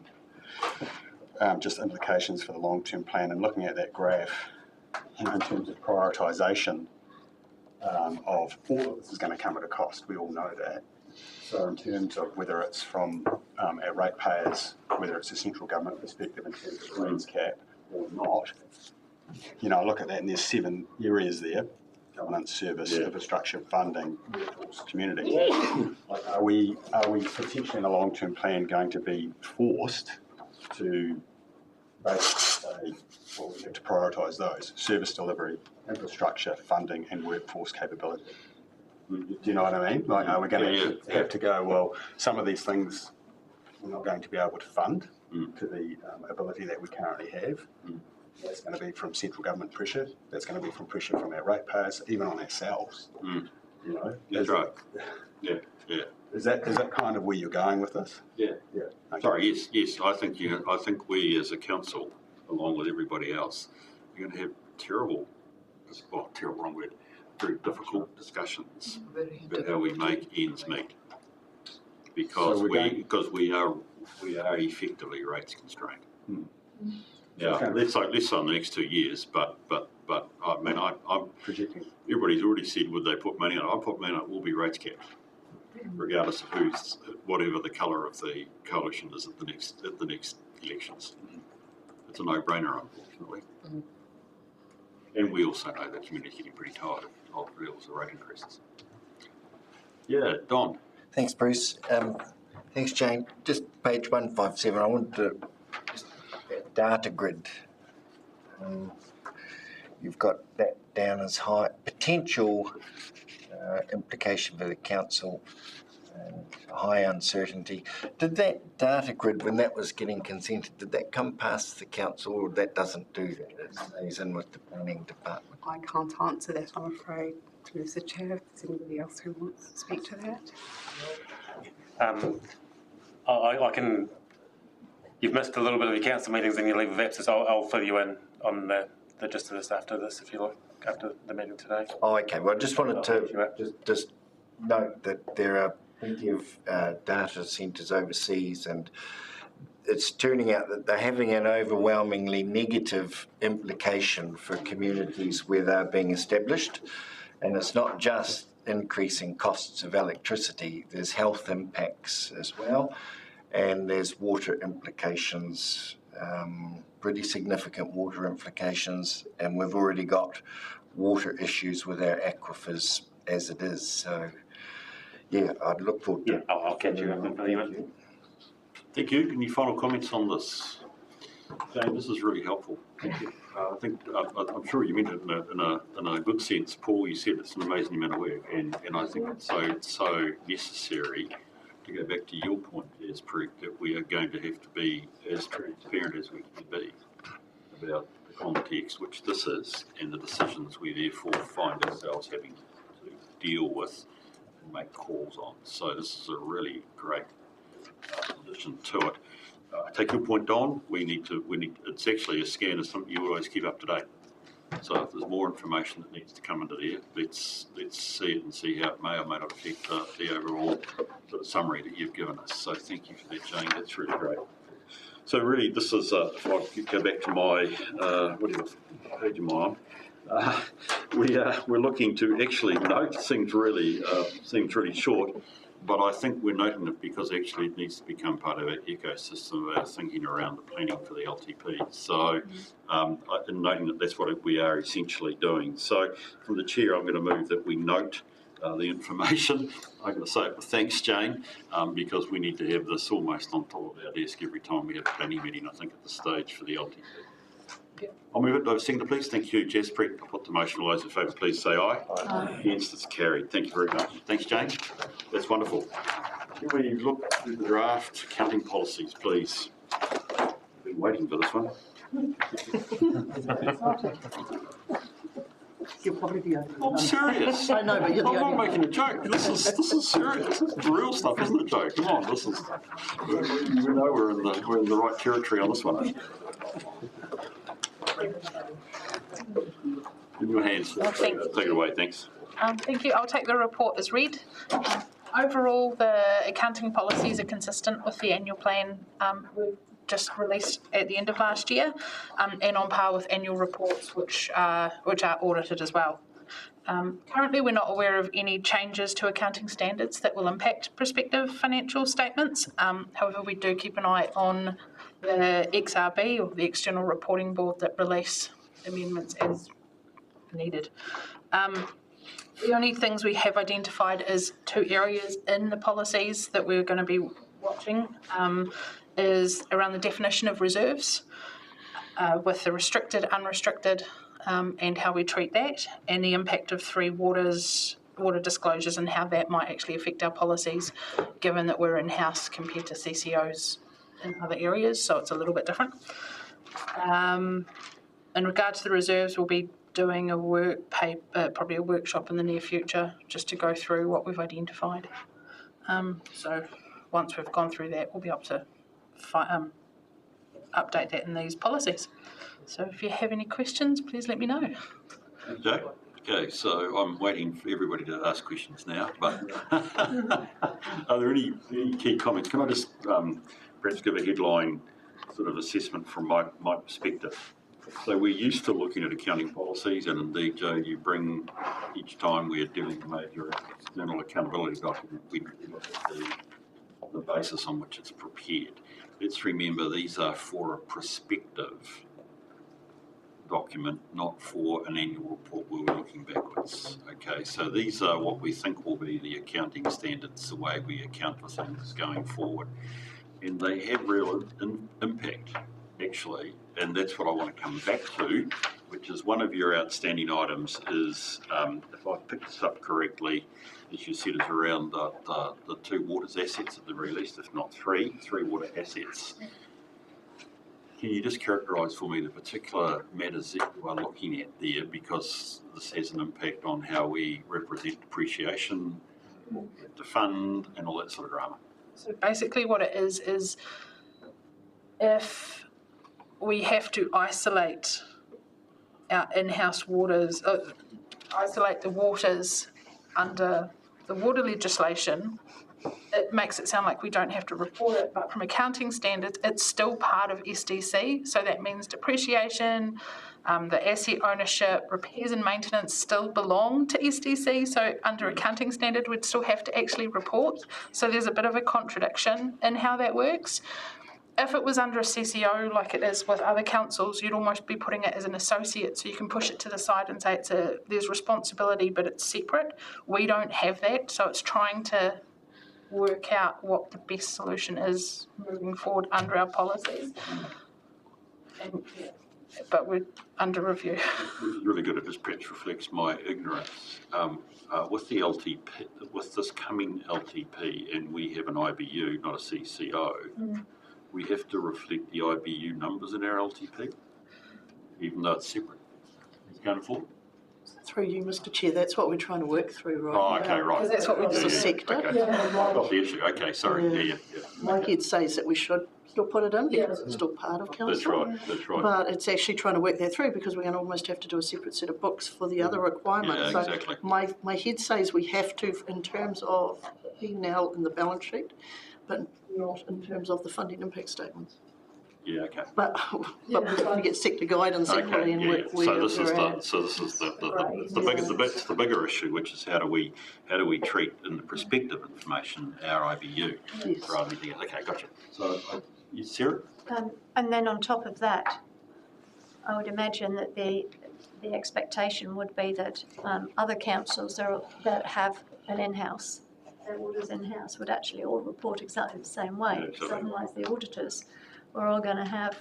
just implications for the long-term plan, and looking at that graph, you know, in terms of prioritisation of all of this is going to come at a cost. We all know that. So in terms of whether it's from our ratepayers, whether it's a central government perspective in terms of rates cap or not, you know, I look at that and there's 7 areas there: governance, service, infrastructure, funding, workforce, community. Like, are we potentially in a long-term plan going to be forced to basically say, well, we have to prioritise those: service delivery, infrastructure, funding, and workforce capability? Do you know what I mean? Like, are we going to have to go, well, some of these things we're not going to be able to fund to the ability that we currently have, That's going to be from central government pressure. That's going to be from pressure from our ratepayers, even on ourselves. Mm. You know, That's right. Yeah, yeah. Is that kind of where you're going with this? Yeah. Yeah. Okay. Sorry. Yes. I think we as a council, along with everybody else, are going to have terrible, wrong word, very difficult discussions about how we make ends meet, because we are effectively rates constrained. Now, let's say in the next 2 years, but I mean, I'm projecting. Everybody's already said would they put money on it. I put money on it. Will be rates capped, regardless of whatever the colour of the coalition is at the next elections. It's a no-brainer, unfortunately. And we also know that community's getting pretty tired of levels of rate increases. Yeah, Don. Thanks, Bruce. Thanks, Jane. Just page 157, I wanted to, that data grid. You've got that down as high, potential implication for the council, high uncertainty. Did that data grid, when that was getting consented, did that come past the council, or that doesn't do that? It stays in with the planning department? I can't answer that, I'm afraid, Mr. Chair. If there's anybody else who wants to speak to that. I can. You've missed a little bit of your council meetings in your leave of absence. I'll fill you in on the gist of this after this, if you like, after the meeting today. Oh, okay. Well, I just wanted to just note that there are plenty of data centres overseas, and it's turning out that they're having an overwhelmingly negative implication for communities where they're being established. And it's not just increasing costs of electricity, there's health impacts as well, and there's water implications, pretty significant water implications, and we've already got water issues with our aquifers as it is. So, yeah, I'd look forward to it. I'll catch you up in the email. Thank you. Any final comments on this? Jane, this is really helpful. Thank you. I think I'm sure you meant it in a good sense, Paul. You said it's an amazing amount of work, and I think it's so necessary. To go back to your point, as Preet, that we are going to have to be as transparent as we can be about the context which this is, and the decisions we therefore find ourselves having to deal with and make calls on. So this is a really great addition to it. I take your point, Don. It's actually a scan of something you always keep up to date. So if there's more information that needs to come into there, let's see it and see how it may or may not affect the overall sort of summary that you've given us. So thank you for that, Jane. That's really great. So really, this is if I go back to my whatever page am I on? We're looking to actually note. Seems really short. But I think we're noting it because actually it needs to become part of our ecosystem of our thinking around the planning for the LTP. So in noting that that's what we are essentially doing. So from the chair, I'm going to move that we note the information. I'm going to say it with thanks, Jane, because we need to have this almost on top of our desk every time we have a planning meeting, I think, at the stage for the LTP. I'll move it. Seconder, please. Thank you, Jaspreet. I'll put the motion. All those in favour, please say aye. Aye. Against, it's carried. Thank you very much. Thanks, Jane. That's wonderful. Can we look at the draft accounting policies, please? I've been waiting for this one. You'll probably be over. I'm serious. I know, but you're the I'm only not making a joke. This is serious. This is real stuff, isn't it, Joe? Come on, this is. We know we're in the right territory on this one. In your hands. Take it away, thanks. Thank you. I'll take the report as read. Overall, the accounting policies are consistent with the annual plan we've just released at the end of last year, and on par with annual reports which are audited as well. Currently, we're not aware of any changes to accounting standards that will impact prospective financial statements. However, we do keep an eye on the XRB, or the External Reporting Board, that release amendments as needed. The only things we have identified is 2 areas in the policies that we're going to be watching, is around the definition of reserves, with the restricted, unrestricted, and how we treat that, and the impact of 3 water disclosures and how that might actually affect our policies, given that we're in-house compared to CCOs in other areas, so it's a little bit different. In regard to the reserves, we'll be doing probably a workshop in the near future just to go through what we've identified. So once we've gone through that, we'll be able to update that in these policies. So if you have any questions, please let me know. Okay. Okay, so I'm waiting for everybody to ask questions now, but are there any key comments? Can I just perhaps give a headline sort of assessment from my perspective? So we're used to looking at accounting policies, and indeed, Joe, you bring, each time we're dealing with a major external accountability document, we look at the basis on which it's prepared. Let's remember these are for a prospective document, not for an annual report where we're looking backwards. Okay, so these are what we think will be the accounting standards, the way we account for things going forward. And they have real impact, actually, and that's what I want to come back to, which is one of your outstanding items is, if I've picked this up correctly, as you said, is around the two waters assets at the very least, if not three water assets. Can you just characterise for me the particular matters that you are looking at there, because this has an impact on how we represent depreciation, the fund, and all that sort of drama? So basically what it is if we have to isolate our in-house waters, isolate the waters under the water legislation, it makes it sound like we don't have to report it, but from accounting standards, it's still part of SDC. So that means depreciation, the asset ownership, repairs and maintenance still belong to SDC. So under accounting standard, we'd still have to actually report. So there's a bit of a contradiction in how that works. If it was under a CCO, like it is with other councils, you'd almost be putting it as an associate, so you can push it to the side and say there's responsibility, but it's separate. We don't have that, so it's trying to work out what the best solution is moving forward under our policies. But we're under review. This is really good. It just perhaps reflects my ignorance. With the LTP, with this coming LTP, and we have an IBU, not a CCO, we have to reflect the IBU numbers in our LTP, even though it's separate. It's going forward. Through you, Mr. Chair, that's what we're trying to work through right now. Oh, okay, right. Because that's what we dissect it. Okay. Got the issue. Okay, sorry. Yeah. My head says that we should still put it in because it's still part of council. That's right. But it's actually trying to work that through because we're going to almost have to do a separate set of books for the other requirements. Yeah, exactly. So my head says we have to in terms of P&L in the balance sheet, but not in terms of the funding impact statements. Yeah, okay. But we're trying to get sector guidance equally and work where so this is the bigger issue, which is how do we treat in the prospective information our IBU rather than okay, gotcha. So Sarah? And then on top of that, I would imagine that the expectation would be that other councils that have an in-house, their auditors in-house, would actually all report exactly the same way. Yeah, because otherwise the auditors, we're all going to have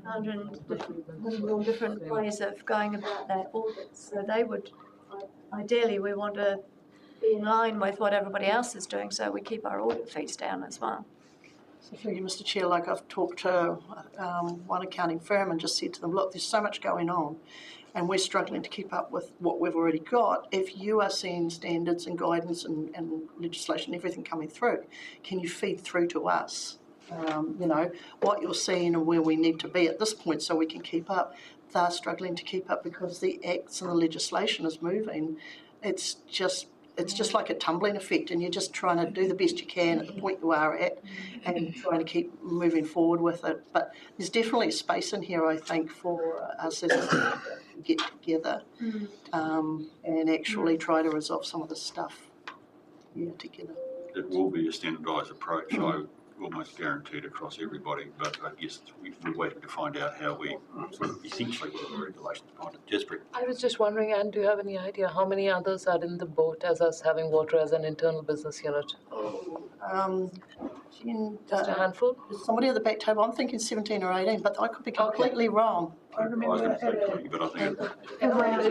100 different ways of going about their audits. So they would, ideally, we want to be in line with what everybody else is doing, so we keep our audit fees down as well. So through you, Mr. Chair, like I've talked to one accounting firm and just said to them, look, there's so much going on and we're struggling to keep up with what we've already got. If you are seeing standards and guidance and legislation, everything coming through, can you feed through to us? What you're seeing and where we need to be at this point so we can keep up. They're struggling to keep up because the acts and the legislation is moving. It's just like a tumbling effect, and you're just trying to do the best you can at the point you are at and trying to keep moving forward with it. But there's definitely space in here, I think, for us as a to get together and actually try to resolve some of this stuff together. It will be a standardised approach. I almost guaranteed across everybody, but I guess we're waiting to find out how we essentially what the regulations behind it. Jasper. I was just wondering, Anne, do you have any idea how many others are in the boat as us having water as an internal business unit? Just a handful? Somebody at the back table, I'm thinking 17 or 18, but I could be completely wrong. I remember I was going to say 20, but I think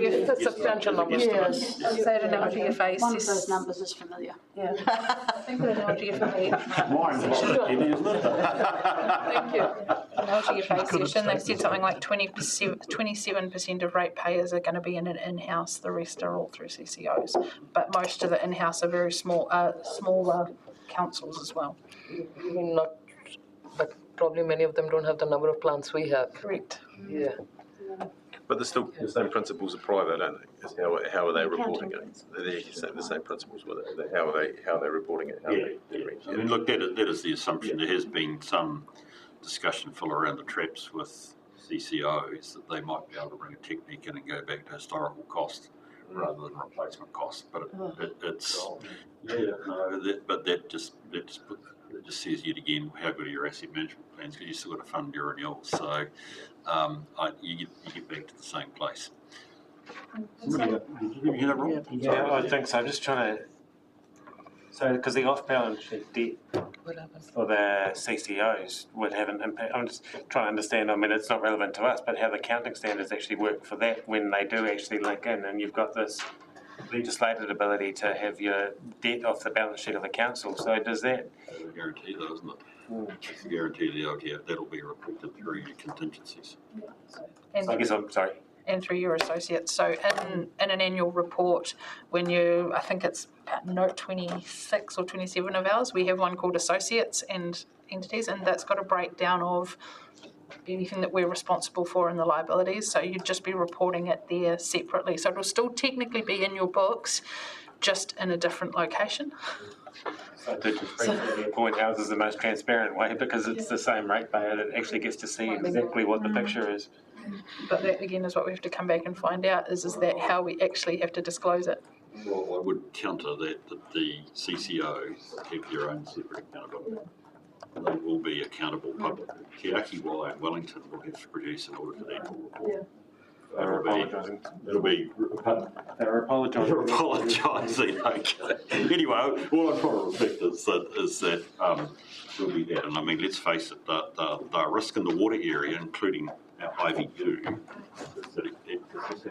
It's a substantial number. Yes. I'd say at an LGFA. One of those numbers is familiar. Yeah. I think at an LGFA. Thank you. An LGFA session, they said something like 27% of ratepayers are going to be in an in-house, the rest are all through CCOs. But most of the in-house are very smaller councils as well. I mean, not, but probably many of them don't have the number of plants we have. Correct. Yeah. But they're still the same principles apply, though, don't they? How are they reporting it? They're the same principles with it. How are they reporting it? I mean, look, that is the assumption. There has been some discussion around the traps with CCOs that they might be able to bring a technique in and go back to historical cost rather than replacement cost. But that just says yet again how good are your asset management plans, because you still got to fund your renewals. So you get back to the same place. Did you hear that, Rob? Yeah, I think so. I'm just trying to. So, because the off-balance sheet debt for the CCOs would have an impact. I'm just trying to understand. I mean, it's not relevant to us, but how the accounting standards actually work for that when they do actually link in, and you've got this legislated ability to have your debt off the balance sheet of the council. So, does that? It's a guarantee, though, isn't it? It's a guarantee that'll be reflected through your contingencies. And, I guess I'm sorry. And through your associates. So in an annual report, when I think it's note 26 or 27 of ours, we have one called associates and entities, and that's got a breakdown of anything that we're responsible for in the liabilities. So you'd just be reporting it there separately. So it'll still technically be in your books, just in a different location. So to the point, ours is the most transparent way because it's the same ratepayer that actually gets to see exactly what the picture is. But that again is what we have to come back and find out, is that how we actually have to disclose it. Well, I would counter that the CCOs have their own separate accountability. They will be accountable publicly. Te Akiwai and Wellington will have to produce an audited annual report. They're apologising. It'll be. They're apologising. They're apologising. Okay. Anyway, all I'm trying to reflect is that there'll be that. And I mean, let's face it, the risk in the water area, including our IVU, is that it happens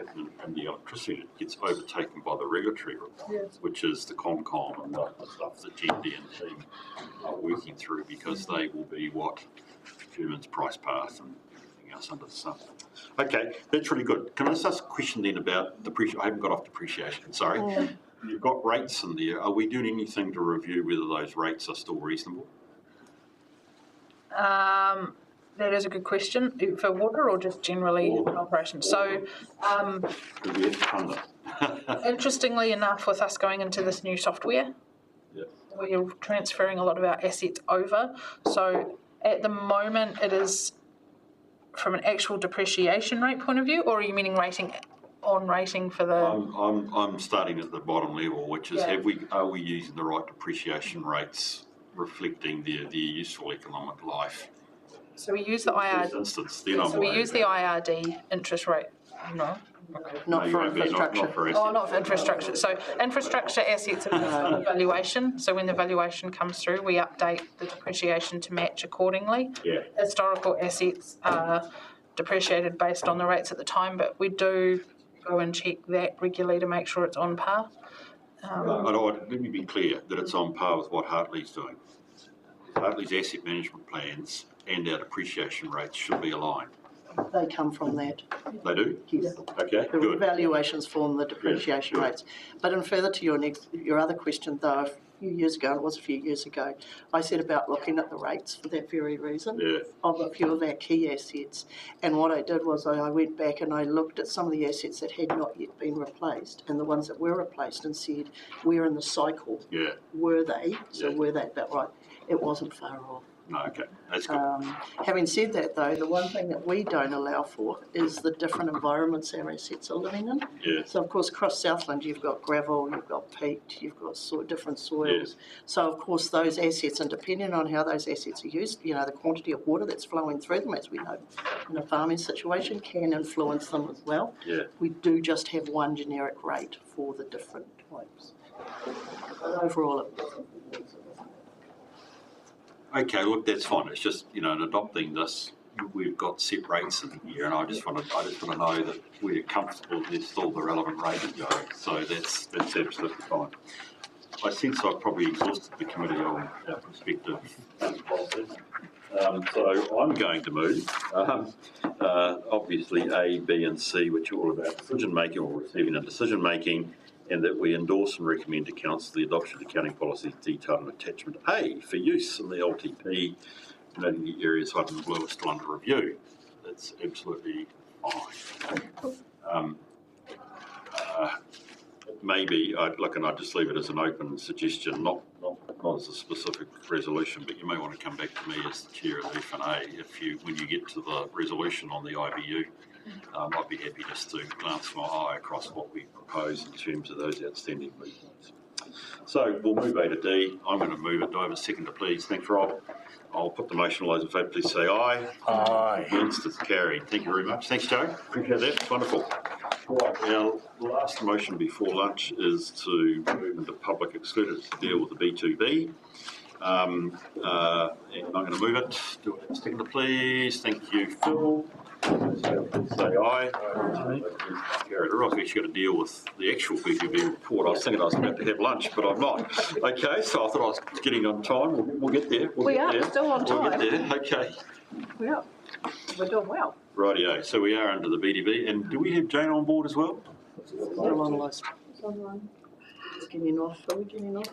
in the electricity. It gets overtaken by the regulatory requirements, which is the ComCom and the stuff that GD and team are working through, because they will be what determines price path and everything else under the sun. Okay, that's really good. Can I just ask a question then about depreciation? I haven't got off depreciation, sorry. You've got rates in there. Are we doing anything to review whether those rates are still reasonable? That is a good question. For water or just generally in operation? So, Because we have to fund it. interestingly enough, with us going into this new software, we're transferring a lot of our assets over. So at the moment, it is from an actual depreciation rate point of view, or are you meaning rating for the? I'm starting at the bottom level, which is are we using the right depreciation rates reflecting their useful economic life? So we use the IRD. Instance, then So we use the IRD interest rate. No. Not for infrastructure. Not for Oh, not for infrastructure. So infrastructure assets are valuation. So when the valuation comes through, we update the depreciation to match accordingly. Yeah. Historical assets are depreciated based on the rates at the time, but we do go and check that regularly to make sure it's on par. Let me be clear that it's on par with what Hartley's doing. Hartley's asset management plans and our depreciation rates should be aligned. They come from that. They do? Yes. Okay, The good. valuations form the depreciation rates. But in further to your other question, though, a few years ago, I said about looking at the rates for that very reason of a few of our key assets. And what I did was I went back and I looked at some of the assets that had not yet been replaced and the ones that were replaced and said, where in the cycle were they? So were they about right? It wasn't far off. No, okay, that's good. Having said that, though, the one thing that we don't allow for is the different environments our assets are living in. Yeah. So, of course, across Southland, you've got gravel, you've got peat, you've got different soils. So, of course, those assets, and depending on how those assets are used, the quantity of water that's flowing through them, as we know, in a farming situation, can influence them as well. Yeah. We do just have one generic rate for the different types. But overall, Okay, look, that's fine. It's just, in adopting this, we've got set rates in here, and I just want to know that we're comfortable there's still the relevant rate going. So that's absolutely fine. I sense I've probably exhausted the committee on our prospective policies. So I'm going to move, obviously A, B and C, which are all about decision making or receiving a decision making, and that we endorse and recommend to Council the adoption of accounting policies detailed in attachment A for use in the LTP, noting the areas highlighted in blue are still under review. That's absolutely fine. Maybe I'd just leave it as an open suggestion, not as a specific resolution, but you may want to come back to me as the chair of F&A when you get to the resolution on the IBU. I'd be happy just to glance my eye across what we propose in terms of those outstanding movements. So we'll move A to D. I'm going to move it. Do I have a seconder, please? Thanks, Rob. I'll put the motion. All those in favour, please say aye. Aye. Against, it's carried. Thank you very much. Thanks, Joe. Appreciate that. It's wonderful. Right, now, the last motion before lunch is to move into public excluded to deal with the B2B. And I'm going to move it. Do I have a seconder, please? Thank you, Phil. Say aye. Carried. I've actually got to deal with the actual B2B report. I was thinking I was about to have lunch, but I'm not. Okay, so I thought I was getting on time. We'll get there. We are still on time. We'll get there. Okay. We are. We're doing well. Rightio. So we are under the B2B. And do we have Jane on board as well? It's online. It's getting off. Are we getting off?